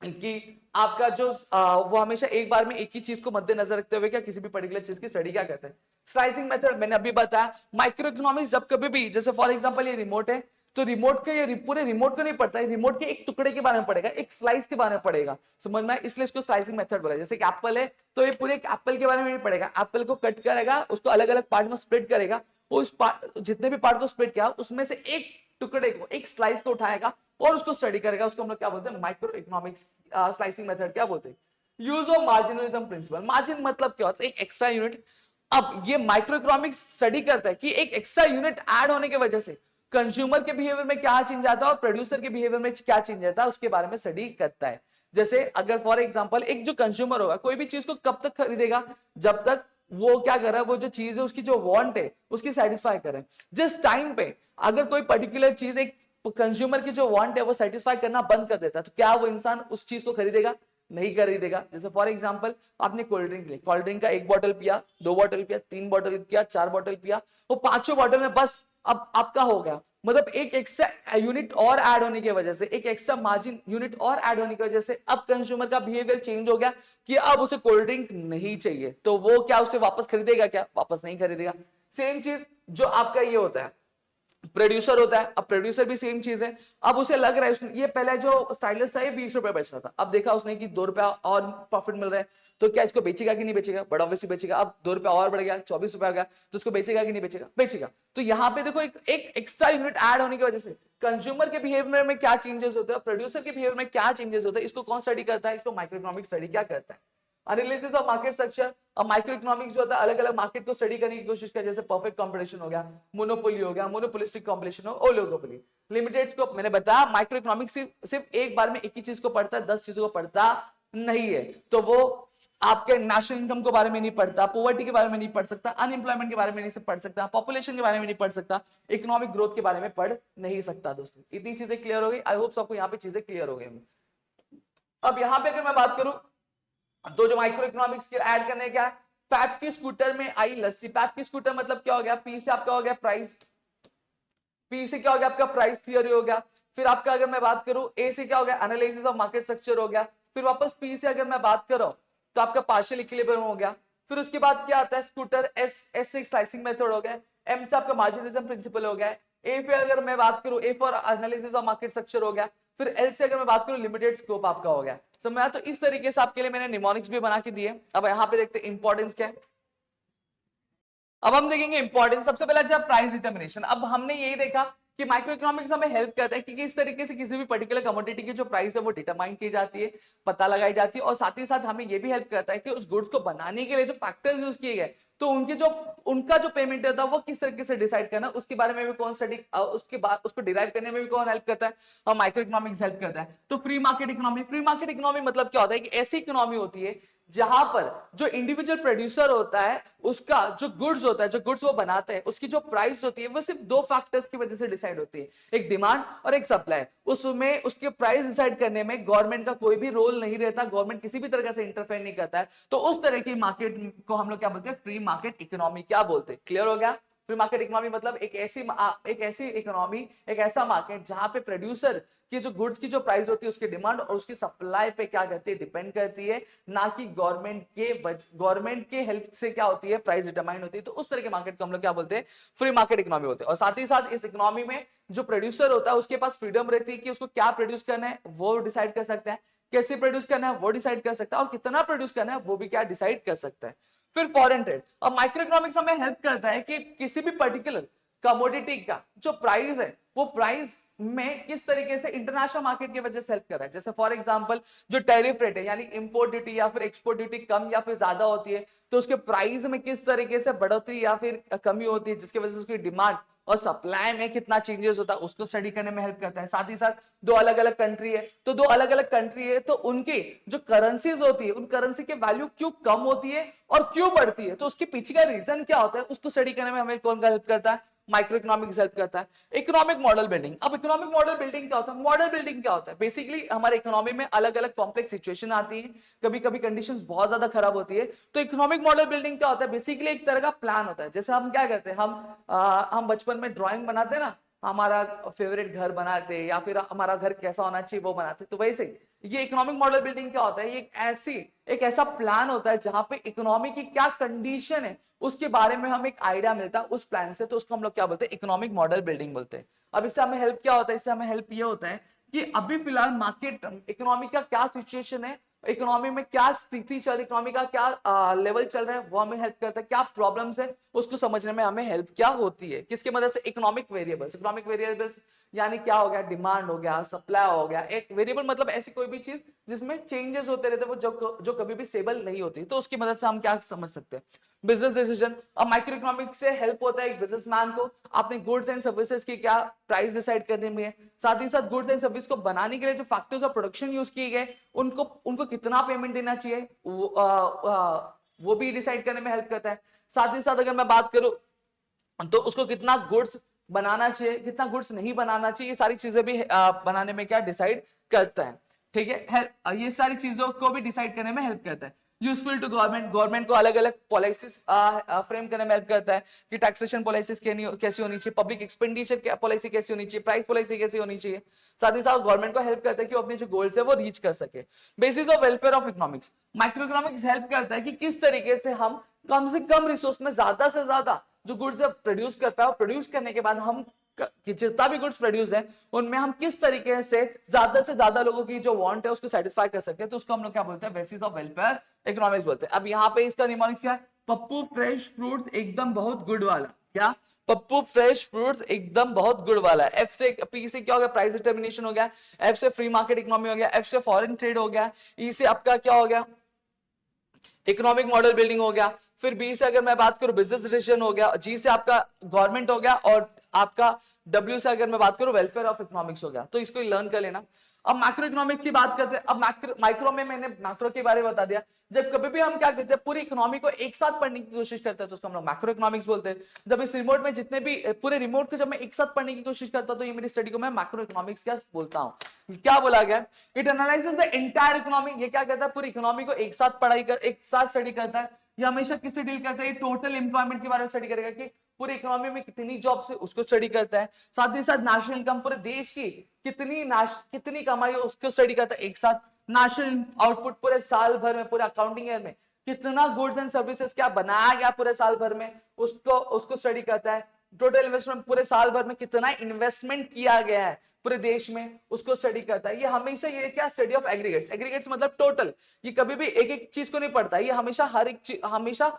कि आपका जो वो हमेशा एक बार में एक ही चीज को मद्देनजर रखते हुए क्या किसी भी पर्टिकुलर चीज की स्टडी क्या करते हैं। स्लाइसिंग मेथड मैंने अभी बताया। माइक्रो इकोनॉमिक्स जब कभी भी, जैसे फॉर एग्जांपल ये रिमोट है, तो रिमोट के ये पूरे रिमोट को नहीं पढ़ता है, रिमोट के एक टुकड़े के बारे में पढ़ेगा, एक स्लाइस के बारे में पढ़ेगा, समझ में, इसलिए इसको स्लाइसिंग मेथड बोला। जैसे कि एप्पल है तो ये पूरे एप्पल के बारे में नहीं पढ़ेगा, एप्पल को कट करेगा, उसको अलग अलग पार्ट में स्प्लिट करेगा, उस जितने भी पार्ट को स्प्लिट किया उसमें से एक टुकड़े को, एक स्लाइस को उठाएगा और उसको स्टडी करेगा, उसको हम लोग क्या बोलते हैं, माइक्रो इकोनॉमिक्स स्लाइसिंग मेथड क्या बोलते हैं। यूज ऑफ मार्जिनलिज्म प्रिंसिपल, मार्जिन मतलब क्या होता है, एक एक्स्ट्रा यूनिट, अब ये माइक्रो इकोनॉमिक्स स्टडी करता है कि एक एक्स्ट्रा यूनिट ऐड होने की वजह से कंज्यूमर के बिहेवियर में क्या चेंज आता है और प्रोड्यूसर के बिहेवियर में क्या चेंज आता है, उसके बारे में स्टडी करता है। जैसे अगर फॉर एग्जांपल एक जो कंज्यूमर होगा कोई भी चीज को कब तक खरीदेगा, जब तक वो क्या कर रहा है, वो जो चीज है उसकी जो वांट है उसकी सेटिस्फाई करे। जिस टाइम पे अगर कोई पर्टिकुलर चीज एक कंज्यूमर की जो वांट है वो सेटिस्फाई करना बंद कर देता है, तो क्या वो इंसान उस चीज को खरीदेगा? नहीं खरीदेगा। जैसे फॉर एग्जांपल आपने कोल्ड ड्रिंक ली, कोल्ड ड्रिंक का 1 बॉटल पिया, 2 बॉटल पिया, 3 बॉटल पिया, 4 बॉटल पिया, वो 5 बॉटल में बस अब आपका हो गया। मतलब एक एक्स्ट्रा यूनिट और ऐड होने की वजह से, एक एक्स्ट्रा मार्जिन यूनिट और ऐड होने की वजह से अब कंज्यूमर का बिहेवियर चेंज हो गया कि अब उसे कोल्ड ड्रिंक नहीं चाहिए, तो वो क्या उसे वापस खरीदेगा? क्या वापस नहीं खरीदेगा। सेम चीज जो आपका ये होता है प्रोड्यूसर होता है। अब प्रोड्यूसर भी सेम चीज है, अब उसे लग रहा है ये पहले जो स्टाइलिश था ये 20 रुपए बेच रहा था, अब देखा उसने कि 2 रुपया और प्रॉफिट मिल रहा है, तो क्या इसको बेचेगा कि नहीं बेचेगा? बड़ा ऑब्वियसली बेचेगा। अब 2 रुपया और बढ़ गया, 24 रुपया हो गया, तो उसको बेचेगा कि नहीं बेचेगा? बेचेगा। तो यहाँ पे देखो एक एक्स्ट्रा यूनिट ऐड होने की वजह से कंज्यूमर के बिहेवियर में क्या चेंजेस होते हैं, प्रोड्यूसर के बिहेवियर में क्या चेंजेस होते हैं, इसको कौन स्टडी करता है? इसको माइक्रो इकोनॉमिक स्टडी क्या करता है? Analysis of market structure. अब माइक्रो इकोनॉमिक्स जो होता है अलग अलग मार्केट को स्टडी करने की कोशिश कर, जैसे परफेक्ट कंपटीशन हो गया, मोनोपोली हो गया, मोनोपोलिस्टिक कॉम्पिटिशन हो, ओलिगोपोली, लिमिटेड स्कोप। मैंने बताया माइक्रो इकोनॉमिक्स सिर्फ एक बार में एक ही चीज को पढ़ता है, 10 चीजों को पढ़ता नहीं है। तो वो आपके नेशनल इनकम के बारे में नहीं पढ़ता, पॉवर्टी के बारे में नहीं पढ़ सकता, अनएम्प्लॉयमेंट के बारे में नहीं पढ़ सकता, पॉपुलेशन के बारे में नहीं पढ़ सकता, इकोनॉमिक ग्रोथ के बारे में पढ़ नहीं सकता। दोस्तों इतनी चीजें क्लियर हो गई। आई होप सबको यहाँ पे चीजें क्लियर हो गई। अब यहाँ पे अगर मैं बात करूं तो जो माइक्रो इकोनॉमिक्स के ऐड करने क्या है, पैप की स्कूटर में आई लस्सी। पैप की स्कूटर मतलब क्या हो गया? पी से आपका हो गया प्राइस, पी से क्या हो गया आपका? प्राइस थियरी हो गया। फिर आपका अगर मैं बात करूं ए से क्या हो गया? एनालिसिस ऑफ मार्केट स्ट्रक्चर हो गया। फिर वापस पी से अगर मैं बात करूं तो आपका पार्शियल इक्विलिब्रियम हो गया। फिर उसके बाद क्या आता है? स्कूटर। एस से स्लाइसिंग मेथड हो गया। एम से आपका मार्जिनलिज्म प्रिंसिपल हो गया। ए पे अगर मैं बात करूं, A for analysis of market structure हो गया। फिर एल से अगर मैं बात करूं लिमिटेड स्कोप आपका हो गया। मैं तो इस तरीके से आपके लिए मैंने निमोनिक्स भी बना के दिए। अब यहाँ पे देखते हैं इंपॉर्टेंस क्या है। अब हम देखेंगे इंपॉर्टेंस। सबसे पहला जब प्राइस डिटर्मिनेशन, अब हमने यही देखा कि माइक्रो इकोनॉमिक्स हमें हेल्प करता है कि किस तरीके से किसी भी पर्टिकुलर कमोडिटी की जो प्राइस है वो डिटरमाइन की जाती है, पता लगाई जाती है, और साथ ही साथ हमें ये भी हेल्प करता है कि उस गुड्स को बनाने के लिए जो फैक्टर्स यूज किए गए तो उनका जो पेमेंट होता है वो किस तरीके से डिसाइड करना, उसके बारे में भी कौन स्टडी, उसके बाद उसको डिराइव करने में भी कौन हेल्प करता है? और माइक्रो इकोनॉमिक्स हेल्प करता है। तो free market economy, free market economy मतलब क्या होता है कि ऐसी इकोनॉमी होती है जहां पर जो इंडिविजुअल प्रोड्यूसर होता है उसका जो गुड्स होता है, जो गुड्स वो बनाते हैं, उसकी जो प्राइस होती है वो सिर्फ 2 फैक्टर्स की वजह से डिसाइड होती है, एक डिमांड और एक सप्लाई। उसमें उसके प्राइस डिसाइड करने में गवर्नमेंट का कोई भी रोल नहीं रहता, गवर्नमेंट किसी भी तरह से इंटरफेयर नहीं करता है। तो उस तरह की मार्केट को हम लोग क्या बोलते हैं? फ्री मार्केट इकोनॉमी क्या बोलते हैं? क्लियर हो गया? फ्री मार्केट इकोनॉमी मतलब एक ऐसी इकोनॉमी, एक ऐसा मार्केट जहां पे प्रोड्यूसर की जो गुड्स की जो प्राइस होती है उसकी डिमांड और उसकी सप्लाई पे क्या करती है? डिपेंड करती है, ना कि गवर्नमेंट के हेल्प से क्या होती है? प्राइस डिटरमाइन होती है। तो उस तरह के मार्केट को हम लोग क्या बोलते हैं? फ्री मार्केट इकोनॉमी बोलते हैं। और साथ ही साथ इस इकोनॉमी में जो प्रोड्यूसर होता है उसके पास फ्रीडम रहती है कि उसको क्या प्रोड्यूस करना है वो डिसाइड कर सकता है, कैसे प्रोड्यूस करना है वो डिसाइड कर सकता है, और कितना प्रोड्यूस करना है वो भी क्या डिसाइड कर सकता है। फिर फॉरेन ट्रेड। अब माइक्रो इकोनॉमिक्स हमें हेल्प करता है कि किसी भी पर्टिकुलर कमोडिटी का जो प्राइस है वो प्राइस में किस तरीके से इंटरनेशनल मार्केट की वजह से हेल्प कर रहा है। जैसे फॉर एग्जांपल जो टैरिफ रेट है यानी इंपोर्ट ड्यूटी या फिर एक्सपोर्ट ड्यूटी कम या फिर ज्यादा होती है तो उसके प्राइस में किस तरीके से बढ़ोतरी या फिर कमी होती है, जिसकी वजह से उसकी डिमांड और सप्लाई में कितना चेंजेस होता है उसको स्टडी करने में हेल्प करता है। साथ ही साथ 2 अलग अलग कंट्री है तो 2 अलग अलग कंट्री है तो उनकी जो करेंसीज होती है उन करेंसी के वैल्यू क्यों कम होती है और क्यों बढ़ती है, तो उसके पीछे का रीजन क्या होता है उसको स्टडी करने में हमें कौन हेल्प करता है? माइक्रो इकोनॉमिक्स हेल्प करता है। Economic model building. अब इकोनॉमिक मॉडल बिल्डिंग क्या होता है? मॉडल बिल्डिंग क्या होता है? बेसिकली हमारे इकोनॉमी में अलग अलग कॉम्प्लेक्स सिचुएशन आती है, कभी कभी कंडीशंस बहुत ज्यादा खराब होती है। तो इकोनॉमिक मॉडल बिल्डिंग क्या होता है? बेसिकली एक तरह का प्लान होता है। जैसे हम क्या कहते हैं, हम बचपन में ड्राइंग बनाते हैं ना, हमारा फेवरेट घर बनाते हैं या फिर हमारा घर कैसा होना चाहिए वो बनाते, तो वैसे ये इकोनॉमिक मॉडल बिल्डिंग क्या होता है? ये एक ऐसा प्लान होता है जहां पे इकोनॉमी की क्या कंडीशन है उसके बारे में हमें एक आइडिया मिलता है उस प्लान से, तो उसको हम लोग क्या बोलते हैं? इकोनॉमिक मॉडल बिल्डिंग बोलते हैं। अब इससे हमें हेल्प क्या होता है? इससे हमें हेल्प ये होता है कि अभी फिलहाल मार्केट इकोनॉमी का क्या सिचुएशन है, इकोनॉमी में क्या स्थिति चल रही, इकोनॉमी का क्या लेवल चल रहा है वो हमें हेल्प करता है, क्या प्रॉब्लम्स है उसको समझने में हमें हेल्प क्या होती है, किसकी मदद से? इकोनॉमिक वेरिएबल्स यानी क्या हो गया? डिमांड हो गया, सप्लाई हो गया। एक वेरिएबल मतलब ऐसी कोई भी चीज जिसमें चेंजेस होते रहते हैं वो जो कभी भी स्टेबल नहीं होती, तो उसकी मदद से हम क्या समझ सकते हैं? Business decision. अब माइक्रो इकोनॉमिक्स से हेल्प होता है एक बिजनेसमैन को अपने गुड्स एंड सर्विसेज की क्या प्राइस डिसाइड करने में, साथ ही साथ गुड्स एंड सर्विस को बनाने के लिए जो फैक्टर्स ऑफ प्रोडक्शन यूज किए गए उनको उनको कितना पेमेंट देना चाहिए वो भी डिसाइड करने में हेल्प करता है। साथ ही साथ अगर मैं बात करूं तो उसको कितना गुड्स बनाना चाहिए, कितना गुड्स नहीं बनाना चाहिए, ये सारी चीजें भी बनाने में क्या डिसाइड करता है। ठीक है, ये सारी चीजों को भी डिसाइड करने में हेल्प करता है। यूजफुल टू गवर्नमेंट, गवर्नमेंट को अलग अलग पॉलिसीज फ्रेम करने में हेल्प करता है कि टैक्सेशन पॉलिसीज कैसी होनी चाहिए, पब्लिक एक्सपेंडिचर पॉलिसी कैसी होनी चाहिए, प्राइस पॉलिसी कैसी होनी चाहिए। साथ ही साथ गवर्नमेंट को हेल्प करता है कि वो अपने जो गोल्स है वो रीच कर सके। Basis of welfare of economics, micro economics help करता है कि किस तरीके से हम कम से कम रिसोर्स में ज्यादा से ज्यादा जो गुड्स प्रोड्यूस कर पाए, प्रोड्यूस करने के बाद हम जितना भी गुड्स प्रोड्यूस है उनमें हम किस तरीके से ज्यादा लोगों की जो वांट है उसको सेटिस्फाई कर सकते हैं, तो उसको हम लोग क्या बोलते हैं, बेसिस ऑफ वेलफेयर इकोनॉमिक्स बोलते हैं। अब यहाँ पे इसका निमोनिक्स क्या है, पप्पू फ्रेश फ्रूट एकदम बहुत गुड वाला, क्या पप्पू फ्रेश फ्रूट्स एकदम बहुत गुड वाला है। एफ से पी से क्या हो गया, प्राइस डिटर्मिनेशन हो गया, एफ से फ्री मार्केट इकोनॉमी हो गया, एफ से फॉरेन ट्रेड हो गया, ई से आपका क्या हो गया, इकोनॉमिक मॉडल बिल्डिंग हो गया, फिर बी से अगर मैं बात करूं बिजनेस डिसीजन हो गया, जी से आपका गवर्नमेंट हो गया, और आपका डब्ल्यू से अगर मैं बात करूं वेलफेयर ऑफ इकोनॉमिक्स हो गया। तो इसको लर्न कर लेना। अब मैक्रो इकोनॉमिक्स की बात करते हैं। अब माइक्रो में मैंने मैक्रो के बारे में बता दिया। जब कभी भी हम क्या करते हैं, पूरी इकोनॉमी को एक साथ पढ़ने की कोशिश करते हैं तो उसको हम लोग मैक्रो इकोनॉमिक्स बोलते हैं। जब इस रिमोट में जितने भी पूरे रिमोट को जब मैं एक साथ पढ़ने की कोशिश करता हूं तो ये मेरी स्टडी को मैं मैक्रो इकोनॉमिक्स क्या बोलता हूं। क्या बोला गया, it analyses the entire economy, ये क्या करता है, पूरी इकोनॉमी को एक साथ स्टडी करता है। ये हमेशा किससे डील करता है, टोटल एम्प्लॉयमेंट के बारे में स्टडी करेगा कि पूरी इकोनॉमी में कितनी जॉब्स है उसको स्टडी करता है। साथ ही साथ नेशनल इनकम, पूरे देश की कितनी कमाई है उसको स्टडी करता है एक साथ। नेशनल आउटपुट पूरे साल भर में, पूरे अकाउंटिंग ईयर में कितना गुड्स एंड सर्विसेज क्या बनाया गया पूरे साल भर में उसको स्टडी करता है। टोटल इन्वेस्टमेंट, पूरे साल भर में कितना इन्वेस्टमेंट किया गया है पूरे देश में उसको स्टडी करता है। ये हमेशा ये क्या स्टडी ऑफ एग्रीगेट्स, एग्रीगेट्स मतलब टोटल, ये कभी भी एक एक चीज को नहीं पढ़ता, ये हमेशा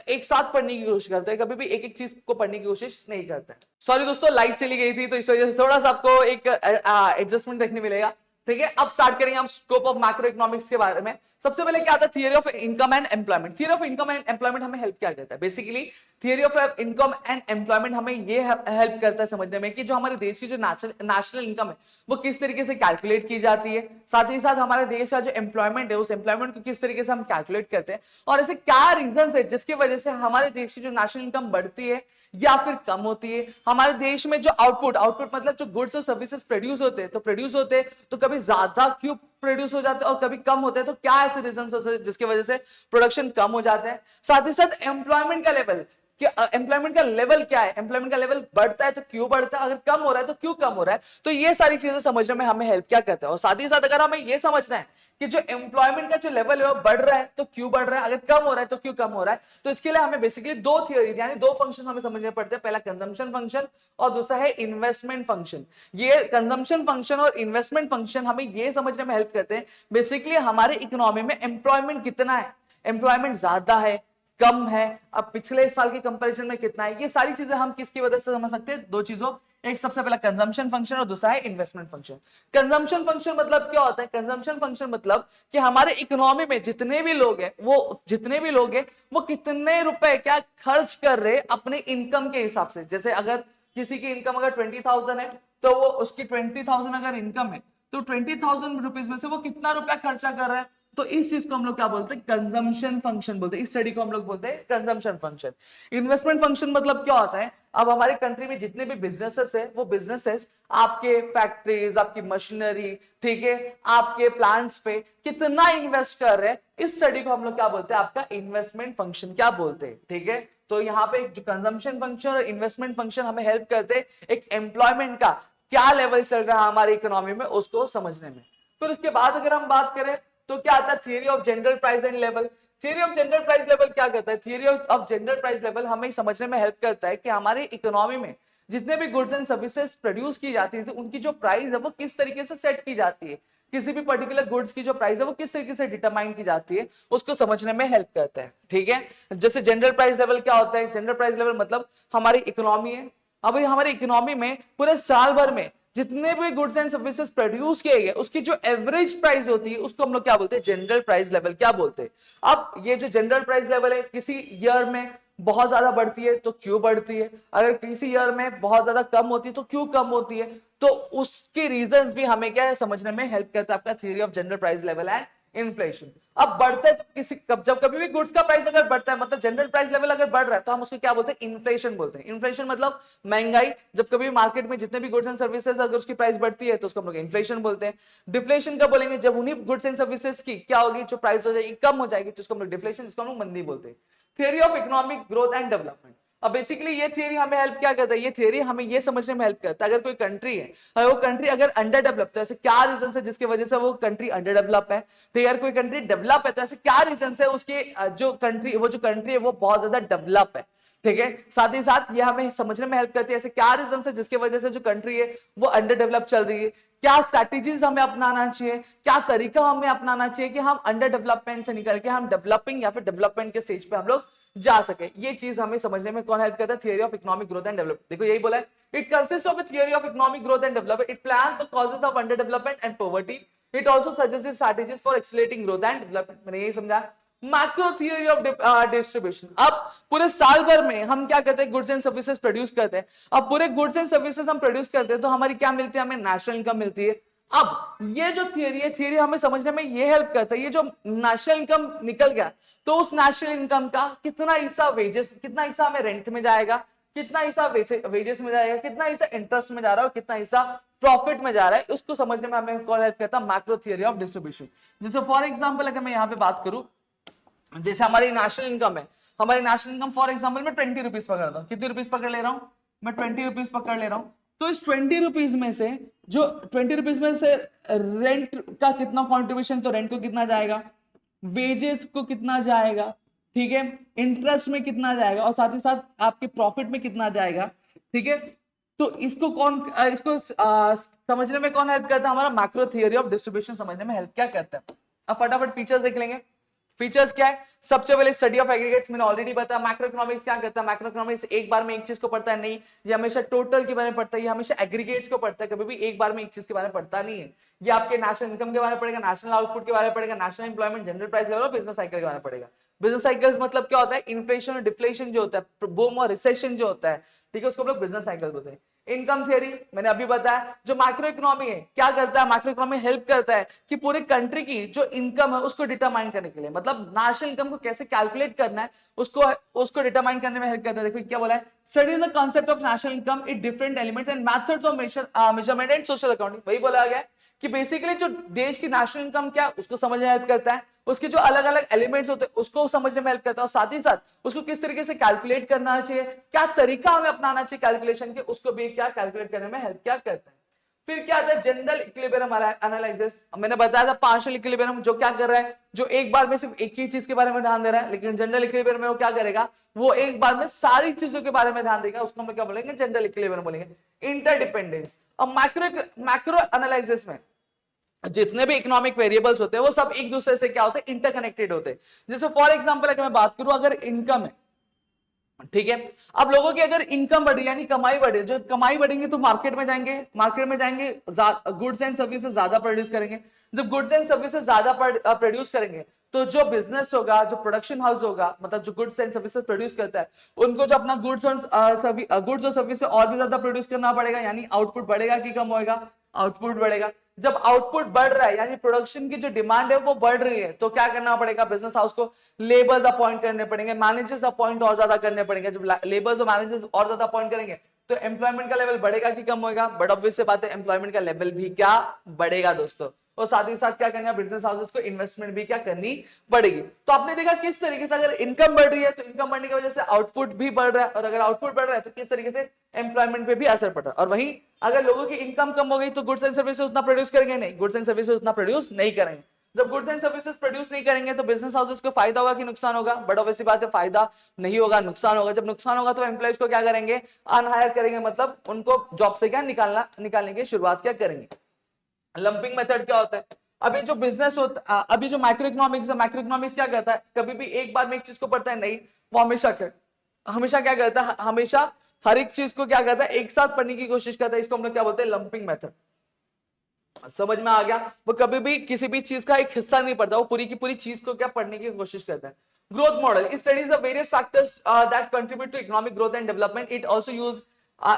एक साथ पढ़ने की कोशिश करता है, कभी भी एक एक चीज को पढ़ने की कोशिश नहीं करता है। सॉरी दोस्तों, लाइट चली गई थी तो इस वजह से थोड़ा सा आपको एक एडजस्टमेंट देखने मिलेगा। ठीक है, अब स्टार्ट करेंगे हम स्कोप ऑफ मैक्रो इकोनॉमिक्स के बारे में। सबसे पहले क्या आता है, theory of income and employment. Theory of income and employment हमें हेल्प क्या करता है, basically theory of income and employment हमें ये हेल्प करता है समझने में कि जो हमारे देश की जो नेशनल इनकम है वो किस तरीके से कैलकुलेट की जाती है, साथ ही साथ हमारे देश का जो एम्प्लॉयमेंट है उस एम्प्लॉयमेंट को किस तरीके से हम कैलकुलेट करते हैं, और ऐसे क्या रीजन है जिसकी वजह से हमारे देश की जो नेशनल इनकम बढ़ती है या फिर कम होती है। हमारे देश में जो आउटपुट मतलब जो गुड्स और सर्विसेज प्रोड्यूस होते हैं तो कभी ज्यादा क्यों प्रोड्यूस हो जाते हैं और कभी कम होते हैं, तो क्या ऐसे रीजन होते हैं जिसकी वजह से प्रोडक्शन कम हो जाता है। साथ ही साथ एम्प्लॉयमेंट का लेवल, एम्प्लॉयमेंट का लेवल क्या है, एम्प्लॉयमेंट का लेवल बढ़ता है तो क्यों बढ़ता है, अगर कम हो रहा है तो क्यों कम हो रहा है। तो ये सारी चीजें समझने में हमें हेल्प क्या करता है। और साथ ही साथ अगर हमें ये समझना है कि जो एम्प्लॉयमेंट का जो लेवल है वो बढ़ रहा है तो क्यों बढ़ रहा है, अगर कम हो रहा है तो क्यों कम हो रहा है, तो इसके लिए हमें बेसिकली दो थियोरी यानी दो फंक्शन हमें समझने पड़ते हैं। पहला कंजम्पशन फंक्शन और दूसरा है इन्वेस्टमेंट फंक्शन। ये कंजम्पशन फंक्शन और इन्वेस्टमेंट फंक्शन हमें ये समझने में हेल्प करते हैं बेसिकली हमारे इकोनॉमी में एम्प्लॉयमेंट कितना है, एम्प्लॉयमेंट ज्यादा है कम है, अब पिछले साल के कंपैरिजन में कितना है, ये सारी चीजें हम किसकी वजह से समझ सकते हैं, दो चीजों, एक सबसे पहला कंजम्पशन फंक्शन और दूसरा है इन्वेस्टमेंट फंक्शन। कंजम्पशन फंक्शन मतलब क्या होता है, कंजम्पशन फंक्शन मतलब कि हमारे इकोनॉमी में जितने भी लोग हैं वो कितने रुपए क्या खर्च कर रहे अपने इनकम के हिसाब से। जैसे अगर किसी की इनकम अगर 20,000 है तो वो उसकी 20,000 अगर इनकम है तो 20,000 रुपीज में से वो कितना रुपया खर्चा कर रहा है, तो इस चीज को हम लोग क्या बोलते हैं, कंजम्पशन फंक्शन बोलते हैं। इस स्टडी को हम लोग बोलते हैं कंजम्पशन फंक्शन। इन्वेस्टमेंट फंक्शन मतलब क्या होता है, अब हमारे कंट्री में जितने भी बिजनेसेस है वो बिजनेसेस आपके फैक्ट्रीज, आपकी मशीनरी, ठीक है, आपके प्लांट्स पे कितना इन्वेस्ट कर रहे हैं, इस स्टडी को हम लोग क्या बोलते हैं, आपका इन्वेस्टमेंट फंक्शन क्या बोलते हैं। ठीक है, तो यहाँ पे जो कंजम्पशन फंक्शन और इन्वेस्टमेंट फंक्शन हमें हेल्प करते हैं एक एम्प्लॉयमेंट का क्या लेवल चल रहा है हमारी इकोनॉमी में उसको समझने में। फिर उसके बाद अगर हम बात करें तो क्या आता है, theory of general price and level. Theory of general price level क्या करता है, theory of general price level हमें समझने में हेल्प करता है कि हमारे इकोनॉमी में जितने भी गुड्स एंड सर्विसेज प्रोड्यूस की जाती है तो उनकी जो प्राइस है वो किस तरीके से सेट की जाती है, किसी भी पर्टिकुलर गुड्स की जो प्राइस है वो किस तरीके से डिटरमाइन की जाती है उसको समझने में हेल्प करता है। ठीक है, जैसे जनरल प्राइस लेवल क्या होता है, जनरल प्राइस लेवल मतलब हमारी इकोनॉमी है, अब हमारी इकोनॉमी में पूरे साल भर में जितने भी गुड्स एंड सर्विसेज प्रोड्यूस किए गए उसकी जो एवरेज प्राइस होती है उसको हम लोग क्या बोलते हैं, जनरल प्राइस लेवल क्या बोलते हैं। अब ये जो जनरल प्राइस लेवल है किसी ईयर में बहुत ज्यादा बढ़ती है तो क्यों बढ़ती है, अगर किसी ईयर में बहुत ज्यादा कम होती है तो क्यों कम होती है, तो उसके रीजंस भी हमें क्या है समझने में हेल्प करता है आपका theory of general price level and inflation. अब बढ़ता है जब कभी भी गुड्स का प्राइस अगर बढ़ता है मतलब जनरल प्राइस लेवल अगर बढ़ रहा है तो हम उसको क्या बोलते हैं, इन्फ्लेशन बोलते हैं। इन्फ्लेशन मतलब महंगाई। जब कभी मार्केट में जितने भी गुड्स एंड सर्विसेज अगर उसकी प्राइस बढ़ती है तो उसको हम लोग इन्फ्लेशन बोलते हैं। डिफ्लेशन का बोलेंगे जब उन्हीं गुड्स एंड सर्विसेज की क्या होगी, जो प्राइस हो जाएगी कम हो जाएगी, तो उसको हम लोग डिफ्लेशन, जिसको हम लोग मंदी बोलते हैं। Theory of economic growth and development. अब बेसिकली ये थियरी हमें हेल्प क्या करता है, ये थियरी हमें ये समझने में हेल्प करता है अगर कोई कंट्री है, अगर वो कंट्री अगर अंडर डेवलप तो ऐसे क्या रीजन है जिसकी वजह से वो कंट्री अंडर डेवलप है, तो यार कोई कंट्री डेवलप है तो ऐसे क्या रीजन है उसके जो कंट्री है वो बहुत ज्यादा डेवलप है। ठीक है, साथ ही साथ ये हमें समझने में हेल्प करती है ऐसे क्या रीजन है जिसकी वजह से जो कंट्री है वो अंडर डेवलप चल रही है, क्या स्ट्रैटेजीज हमें अपनाना चाहिए, क्या तरीका हमें अपनाना चाहिए कि हम अंडर डेवलपमेंट से निकल के हम डेवलपिंग या फिर डेवलपमेंट के स्टेज पे हम लोग जा सके। ये चीज हमें समझने में कौन हेल्प करता है, theory of economic growth and development. देखो यही बोला है, it consist of a theory of economic growth and development, it plans the causes of under development and poverty, it also suggest strategies for accelerating growth and development. मैंने यही समझा। Macro theory of distribution. अब पूरे साल भर में हम क्या करते हैं, गुड्स एंड सर्विसेज प्रोड्यूस करते हैं। अब पूरे गुड्स एंड सर्विसेज हम प्रोड्यूस करते हैं तो हमारी क्या मिलती है, हमें नेशनल इनकम मिलती है। अब ये जो थियरी है, थियरी हमें समझने में ये हेल्प करता है, ये जो नेशनल इनकम निकल गया तो उस नेशनल इनकम का कितना हिस्सा वेजेस, कितना हिस्सा हमें रेंट में जाएगा, कितना हिस्सा वेजेस में जाएगा, कितना हिस्सा इंटरेस्ट में जा रहा है और कितना हिस्सा प्रॉफिट में जा रहा है, उसको समझने में हमें कौन हेल्प करता है, मैक्रो थियरी ऑफ डिस्ट्रीब्यूशन। जैसे फॉर एग्जांपल अगर मैं यहाँ पे बात करूं, जैसे हमारी नेशनल इनकम है, हमारी नेशनल इनकम फॉर एग्जांपल मैं 20 रुपीज पकड़ता हूँ, कितनी रुपीज पकड़ ले रहा हूँ, मैं 20 रुपीज पकड़ ले रहा हूँ। तो इस 20 रुपीज में से जो 20 रुपीज में से रेंट का कितना कॉन्ट्रीब्यूशन, तो रेंट को कितना जाएगा, वेजेस को कितना जाएगा, ठीक है, इंटरेस्ट में कितना जाएगा और साथ ही साथ आपके प्रॉफिट में कितना जाएगा। ठीक है, तो इसको समझने में कौन हेल्प करता है, हमारा मैक्रो थियरी ऑफ डिस्ट्रीब्यूशन समझने में हेल्प क्या करता है। अब फटाफट फीचर्स देख लेंगे। फीचर्स क्या है, सबसे पहले स्टडी ऑफ एग्रीगेट्स, मैंने ऑलरेडी बताया। मैक्रो इकोनॉमिक्स क्या करता है, मैक्रो इकोनॉमिक्स एक बार में एक चीज को पढ़ता है नहीं, ये हमेशा टोटल के बारे में पढ़ता है, ये हमेशा एग्रीगेट्स को पढ़ता है, कभी भी एक बार में एक चीज के बारे में पढ़ता नहीं है। ये आपके नेशनल इनकम के बारे में पढ़ेगा, नेशनल आउटपुट के बारे में पढ़ेगा, national employment, general price level और बिजनेस साइकिल के बारे में पढ़ेगा। बिजनेस साइकिल्स मतलब क्या होता है, इन्फ्लेशन और डिफ्लेशन जो होता है, बूम और रिसेशन जो होता है, ठीक है, उसको हम लोग बिजनेस साइकिल बोलते हैं। इनकम थियरी मैंने अभी बताया, जो मैक्रो इकोनॉमी है क्या करता है, मैक्रो इकोनॉमी हेल्प करता है कि पूरे कंट्री की जो इनकम है उसको डिटरमाइन करने के लिए, मतलब नेशनल इनकम को कैसे कैलकुलेट करना है उसको डिटरमाइन करने में हेल्प करता है। देखो क्या बोला है, studies the concept of national income, it different elements and methods of measurement and social accounting. वही बोला गया कि बेसिकली जो देश की नेशनल इनकम क्या उसको समझने में हेल्प करता है, उसके जो अलग अलग एलिमेंट्स होते हैं उसको समझने में हेल्प करता है, और साथ ही साथ उसको किस तरीके से कैलकुलेट करना चाहिए, क्या तरीका हमें अपनाना चाहिए कैलकुलेशन के, उसको भी क्या कैलकुलेट करने में हेल्प क्या करता है। फिर क्या आता है, जनरल इक्विलिब्रियम एनालिसिस। मैंने बताया था पार्शियल इक्विलिब्रियम जो क्या कर रहा है, जो एक बार में सिर्फ एक ही चीज के बारे में ध्यान दे रहा है, लेकिन जनरल इक्विलिब्रियम में वो क्या करेगा, वो एक बार में सारी चीजों के बारे में ध्यान देगा, उसको हम क्या बोलेंगे, जनरल इक्विलिब्रियम बोलेंगे। इंटरडिपेंडेंस। अब मैक्रो एनालिसिस में जितने भी इकोनॉमिक वेरिएबल्स होते हैं वो सब एक दूसरे से क्या होते हैं, इंटरकनेक्टेड होते हैं। जैसे फॉर एग्जांपल अगर मैं बात करूं, अगर इनकम है, ठीक है, अब लोगों की अगर इनकम बढ़ी यानी कमाई बढ़े, जो कमाई बढ़ेंगे तो मार्केट में जाएंगे गुड्स एंड सर्विसेज ज्यादा प्रोड्यूस करेंगे। जब गुड्स एंड सर्विसेज ज्यादा प्रोड्यूस करेंगे तो जो बिजनेस होगा, जो प्रोडक्शन हाउस होगा, मतलब जो गुड्स एंड सर्विसेज प्रोड्यूस करता है, उनको जो अपना गुड्स और सर्विस और भी ज्यादा प्रोड्यूस करना पड़ेगा, यानी आउटपुट बढ़ेगा कि कम होएगा, आउटपुट बढ़ेगा। जब आउटपुट बढ़ रहा है यानी प्रोडक्शन की जो डिमांड है वो बढ़ रही है, तो क्या करना पड़ेगा, बिजनेस हाउस को लेबर्स अपॉइंट करने पड़ेंगे, मैनेजर्स अपॉइंट और ज्यादा करने पड़ेंगे। जब लेबर्स और मैनेजर्स और ज्यादा अपॉइंट करेंगे तो एम्प्लॉयमेंट का लेवल बढ़ेगा कि कम होगा, बट ऑब्वियस से बात है एम्प्लॉयमेंट का लेवल भी क्या बढ़ेगा दोस्तों। और साथ ही साथ क्या करना है, बिजनेस हाउसेस को इन्वेस्टमेंट भी क्या करनी पड़ेगी। तो आपने देखा किस तरीके से अगर इनकम बढ़ रही है तो इनकम बढ़ने की वजह से आउटपुट भी बढ़ रहा है, और अगर आउटपुट बढ़ रहा है तो किस तरीके से एम्प्लॉयमेंट पे भी असर पड़ रहा है। और वहीं अगर लोगों की इनकम कम हो गई तो गुड्स एंड सर्विसेज उतना प्रोड्यूस करेंगे नहीं, गुड्स एंड सर्विसेज उतना प्रोड्यूस नहीं करेंगे। जब गुड्स एंड सर्विसेज प्रोड्यूस नहीं करेंगे तो बिजनेस हाउसेस को फायदा होगा कि नुकसान होगा, बट ऑब्वियसली बात है फायदा नहीं होगा, नुकसान होगा। जब नुकसान होगा तो एम्प्लॉयज को क्या करेंगे, अनहायर करेंगे, मतलब उनको जॉब से क्या निकालने की शुरुआत क्या करेंगे। लंपिंग मेथड क्या होता है, अभी जो बिजनेस होता, अभी जो माइक्रो इकोनॉमिक्स क्या करता है, कभी भी एक बार में एक चीज को पढ़ता है नहीं, वो हमेशा क्या करता है, हमेशा हर एक चीज को क्या करता है, एक साथ पढ़ने की कोशिश करता है। इसको हम लोग क्या बोलते हैं, लंपिंग मेथड। समझ में आ गया? वो कभी भी किसी भी चीज का एक हिस्सा नहीं पढ़ता, वो पूरी की पूरी चीज को क्या पढ़ने की कोशिश करता है। Growth model, it studies the various factors that contribute to economic growth and development. It also use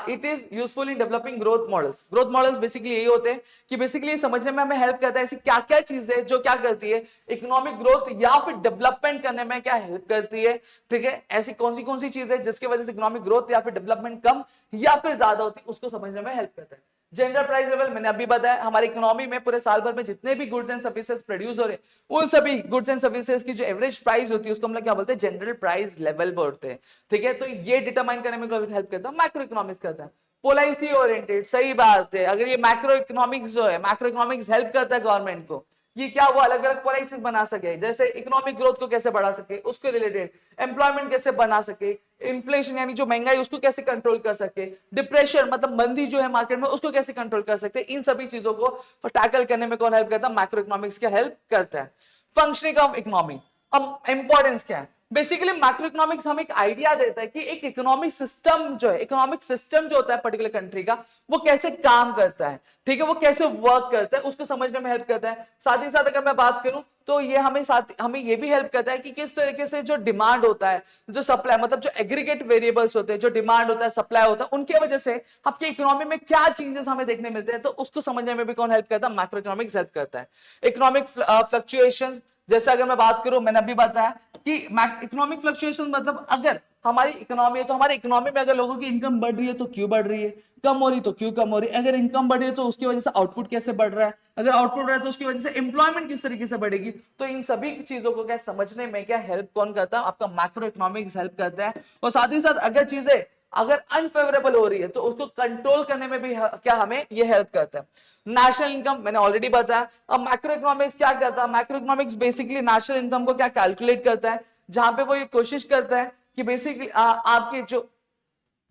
it is useful in developing growth models. Growth models basically यही होते हैं कि बेसिकली समझने में हमें हेल्प करता है ऐसी क्या क्या चीजें जो क्या करती है, इकोनॉमिक ग्रोथ या फिर डेवलपमेंट करने में क्या हेल्प करती है। ठीक है, ऐसी कौन सी चीजें जिसकी वजह से इकोनॉमिक ग्रोथ या फिर डेवलपमेंट कम या फिर ज्यादा होती है, उसको समझने में हेल्प करता है। जनरल प्राइस लेवल, मैंने अभी बताया, हमारी इकोनॉमी में पूरे साल भर में जितने भी गुड्स एंड सर्विसेज प्रोड्यूस हो रहे हैं, उन सभी गुड्स एंड सर्विसेज की जो एवरेज प्राइस होती है उसको हम लोग क्या बोलते हैं, जनरल प्राइस लेवल बोलते हैं। ठीक है, तो ये डिटरमाइन करने में हेल्प करता है, मैक्रो इकोनॉमिक्स करता है। पॉलिसी ओरिएंटेड, सही बात है। अगर ये मैक्रो इकोनॉमिक्स जो है, मैक्रो इकोनॉमिक्स हेल्प करता है गवर्नमेंट को ये क्या वो अलग अलग पॉलिसी बना सके, जैसे इकोनॉमिक ग्रोथ को कैसे बढ़ा सके, उसके रिलेटेड एम्प्लॉयमेंट कैसे बना सके, इन्फ्लेशन यानी जो महंगाई उसको कैसे कंट्रोल कर सके, डिप्रेशन मतलब मंदी जो है मार्केट में उसको कैसे कंट्रोल कर सकते, इन सभी चीजों को टैकल करने में कौन हेल्प करता है, मैक्रो इकोनॉमिक्स क्या हेल्प करता है। फंक्शनिंग ऑफ इकोनॉमी, अब इंपॉर्टेंस क्या है, बेसिकली मैक्रो इकोनॉमिक्स हमें एक आइडिया देता है कि एक इकोनॉमिक सिस्टम जो है, इकोनॉमिक सिस्टम जो होता है पर्टिकुलर कंट्री का, वो कैसे काम करता है। ठीक है, वो कैसे वर्क करता है उसको समझने में हेल्प करता है। साथ ही साथ अगर मैं बात करूं तो ये हमें ये भी हेल्प करता है कि किस तरीके से जो डिमांड होता है, जो सप्लाई मतलब जो एग्रीगेट वेरिएबल्स होते हैं, जो डिमांड होता है, सप्लाई होता है, उनके वजह से आपकी इकोनॉमी में क्या चेंजेस हमें देखने मिलते हैं, तो उसको समझने में भी कौन हेल्प करता है, मैक्रो इकोनॉमिक्स हेल्प करता है। इकोनॉमिक फ्लक्चुएशंस, जैसे अगर मैं बात करूं, मैंने अभी बताया कि इकोनॉमिक फ्लक्चुएशन मतलब अगर हमारी इकोनॉमी है तो हमारी इकोनॉमी में अगर लोगों की इनकम बढ़ रही है तो क्यों बढ़ रही है, कम हो रही तो क्यों कम हो रही है, अगर इनकम बढ़ रही है तो उसकी वजह से आउटपुट कैसे बढ़ रहा है, अगर आउटपुट बढ़ रहा है तो उसकी वजह से एम्प्लॉयमेंट किस तरीके से बढ़ेगी। तो इन सभी चीजों को क्या समझने में क्या हेल्प कौन करता है, आपका मैक्रो इकोनॉमिक्स हेल्प करता है। और साथ ही साथ अगर चीजें अगर अनफेवरेबल हो रही है तो उसको कंट्रोल करने में भी क्या हमें ये हेल्प करता है। नेशनल इनकम मैंने ऑलरेडी बताया। अब मैक्रो इकोनॉमिक्स क्या करता है, macro economics basically national income को क्या कैलकुलेट करता है, जहां पे वो ये कोशिश करता है कि बेसिकली आपके जो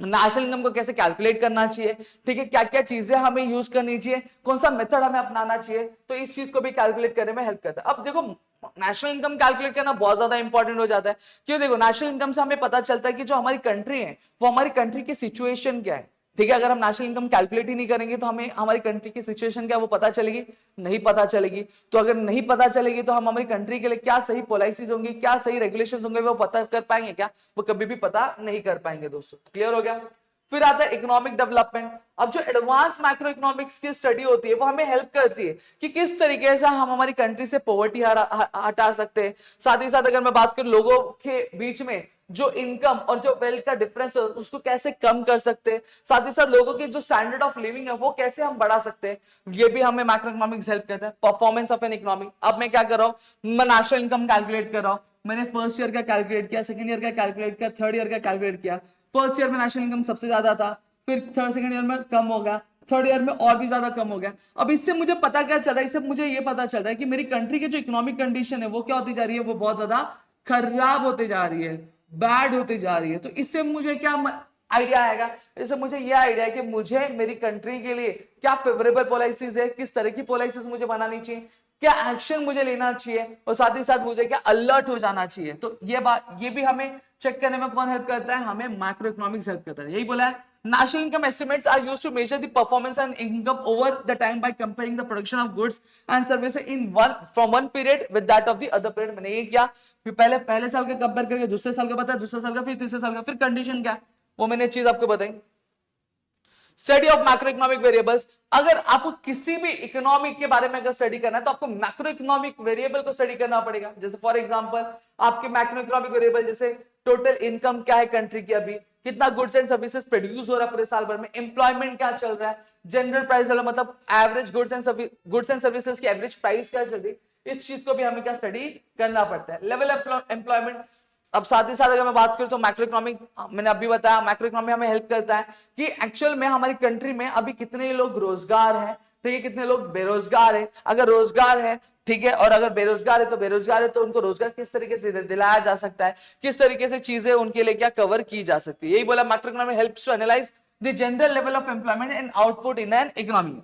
नेशनल इनकम को कैसे कैलकुलेट करना चाहिए, ठीक है, क्या क्या चीजें हमें यूज करनी चाहिए, कौन सा मेथड हमें अपनाना चाहिए, तो इस चीज को भी कैलकुलेट करने में हेल्प करता है। अब देखो नेशनल इनकम कैलकुलेट करना बहुत ज्यादा इंपॉर्टेंट हो जाता है, क्यों, देखो नेशनल इनकम से हमें पता चलता है कि जो हमारी कंट्री है वो हमारी कंट्री की सिचुएशन क्या है। ठीक है, अगर हम नेशनल इनकम कैलकुलेट ही नहीं करेंगे तो हमें हमारी कंट्री की सिचुएशन क्या वो पता चलेगी, नहीं पता चलेगी। तो अगर नहीं पता चलेगी तो हम हमारी कंट्री के लिए क्या सही पॉलिसीज होंगी, क्या सही रेगुलेशंस होंगे, वो पता कर पाएंगे क्या, वो कभी भी पता नहीं कर पाएंगे दोस्तों। क्लियर हो गया। फिर आता है इकोनॉमिक डेवलपमेंट। अब जो एडवांस मैक्रो इकोनॉमिक्स की स्टडी होती है वो हमें हेल्प करती है कि किस तरीके से हम हमारी कंट्री से पॉवर्टी हटा सकते हैं। साथ ही साथ अगर मैं बात करूं लोगों के बीच में जो इनकम और जो वेल्थ का डिफरेंस है उसको कैसे कम कर सकते हैं, साथ ही साथ लोगों की जो स्टैंडर्ड ऑफ लिविंग है वो कैसे हम बढ़ा सकते हैं, ये भी हमें मैक्रो इकोनॉमिक्स हेल्प करता है। परफॉर्मेंस ऑफ एन इकोनॉमी, अब मैं क्या कर रहा हूं, मैं नेशनल इनकम कैलकुलेट कर रहा हूं, मैंने फर्स्ट ईयर का कैलकुलेट किया, सेकंड ईयर का कैलकुलेट किया, थर्ड ईयर का कैलकुलेट किया। फर्स्ट ईयर में नेशनल इनकम सबसे ज्यादा था, फिर सेकंड ईयर में कम हो गया, थर्ड ईयर में और भी ज्यादा कम हो गया। अब इससे मुझे पता क्या चल रहा है, इससे मुझे ये पता चल रहा है कि मेरी कंट्री की जो इकोनॉमिक कंडीशन है वो क्या होती जा रही है, वो बहुत ज्यादा खराब होती जा रही है, बैड होती जा रही है। तो इससे मुझे क्या आइडिया आएगा, इससे मुझे ये आइडिया है कि मुझे मेरी कंट्री के लिए क्या फेवरेबल पॉलिसीज है, किस तरह की पॉलिसीज मुझे बनानी चाहिए, क्या एक्शन मुझे लेना चाहिए, और साथ ही साथ मुझे क्या अलर्ट हो जाना चाहिए। तो ये भी हमें चेक करने में कौन हेल्प करता है, हमें मैक्रो इकोनॉमिक्स हेल्प करता है। यही बोला है, national income estimates are used to measure the performance and income over the time by comparing the production of goods and services in one period with that of the other period। मैंने ये किया, फिर पहले साल का compare करके दूसरे साल का बताया, दूसरे साल का, फिर तीसरे साल का, फिर कंडीशन क्या वो मैंने चीज आपको बताई। Study of macro economic variables, अगर आपको किसी भी इकोनॉमिक के बारे में अगर स्टडी करना है तो आपको मैक्रो इकोनॉमिक वेरिएबल को स्टडी करना पड़ेगा। जैसे फॉर एग्जांपल आपके मैक्रो इकोनॉमिक वेरिएबल जैसे टोटल इनकम क्या है कंट्री की, अभी कितना गुड्स एंड सर्विसेज प्रोड्यूस हो रहा है पूरे साल भर में, एम्प्लॉयमेंट क्या चल रहा है, जनरल प्राइस मतलब एवरेज गुड्स एंड सर्विसेज की एवरेज प्राइस क्या चल रही है, इस चीज को भी हमें क्या स्टडी करना पड़ता है। लेवल ऑफ एम्प्लॉयमेंट, अब साथ ही साथ अगर मैं बात करूं तो मैक्रो इकोनॉमिक, मैंने अभी बताया मैक्रो इकोनॉमी हमें हेल्प करता है कि एक्चुअल में हमारी कंट्री में अभी कितने लोग रोजगार हैं, ठीक है, कितने लोग बेरोजगार है, अगर रोजगार है, ठीक है, और अगर बेरोजगार है तो उनको रोजगार किस तरीके से दिलाया जा सकता है, किस तरीके से चीजें उनके लिए क्या कवर की जा सकती है। यही बोला macro economy helps to analyse the general level of employment and output in an economy.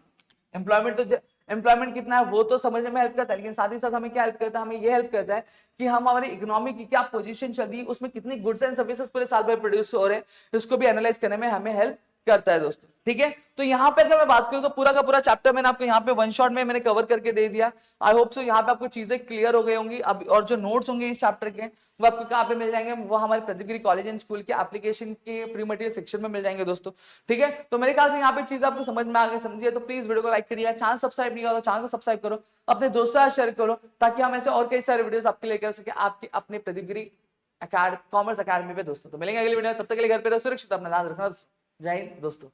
Employment तो एम्प्लॉयमेंट कितना है वो तो समझने में हेल्प करता है, लेकिन साथ ही साथ हमें क्या हेल्प करता है, हमें ये हेल्प करता है कि हम हमारी इकोनॉमी की क्या पोजीशन चल रही है, उसमें कितनी गुड्स एंड सर्विसेज पूरे साल भर प्रोड्यूस हो रहे हैं, इसको भी एनालाइज करने में हमें हेल्प करता है दोस्तों। ठीक है, तो यहाँ पे अगर मैं बात करूं तो पूरा का पूरा चैप्टर मैंने आपको यहाँ पे वन शॉट में मैंने कवर करके दे दिया। आई होप सो यहाँ पे आपको चीजें क्लियर हो गई होंगी। अब और जो नोट्स होंगे इस चैप्टर के वो आपको कहाँ पे मिल जाएंगे, वो हमारे प्रदीप कॉलेज एंड स्कूल के एप्लीकेशन के फ्री मटेरियल सेक्शन में मिल जाएंगे दोस्तों। ठीक है, तो मेरे ख्याल से यहाँ पे चीज आपको समझ में आ गई, समझिए तो प्लीज वीडियो को लाइक करिए, चैनल सब्सक्राइब नहीं करो तो चैनल को सब्सक्राइब करो, अपने दोस्तों से शेयर करो, ताकि हम ऐसे और कई सारे वीडियोस आपके लिए कर सके आपके अपने प्रदीप कॉमर्स अकेडमी पे दोस्तों। तो मिलेंगे अगली वीडियो में, तब तक के लिए घर पे रहो, सुरक्षित अपना ध्यान रखना। जय हिंद दोस्तों।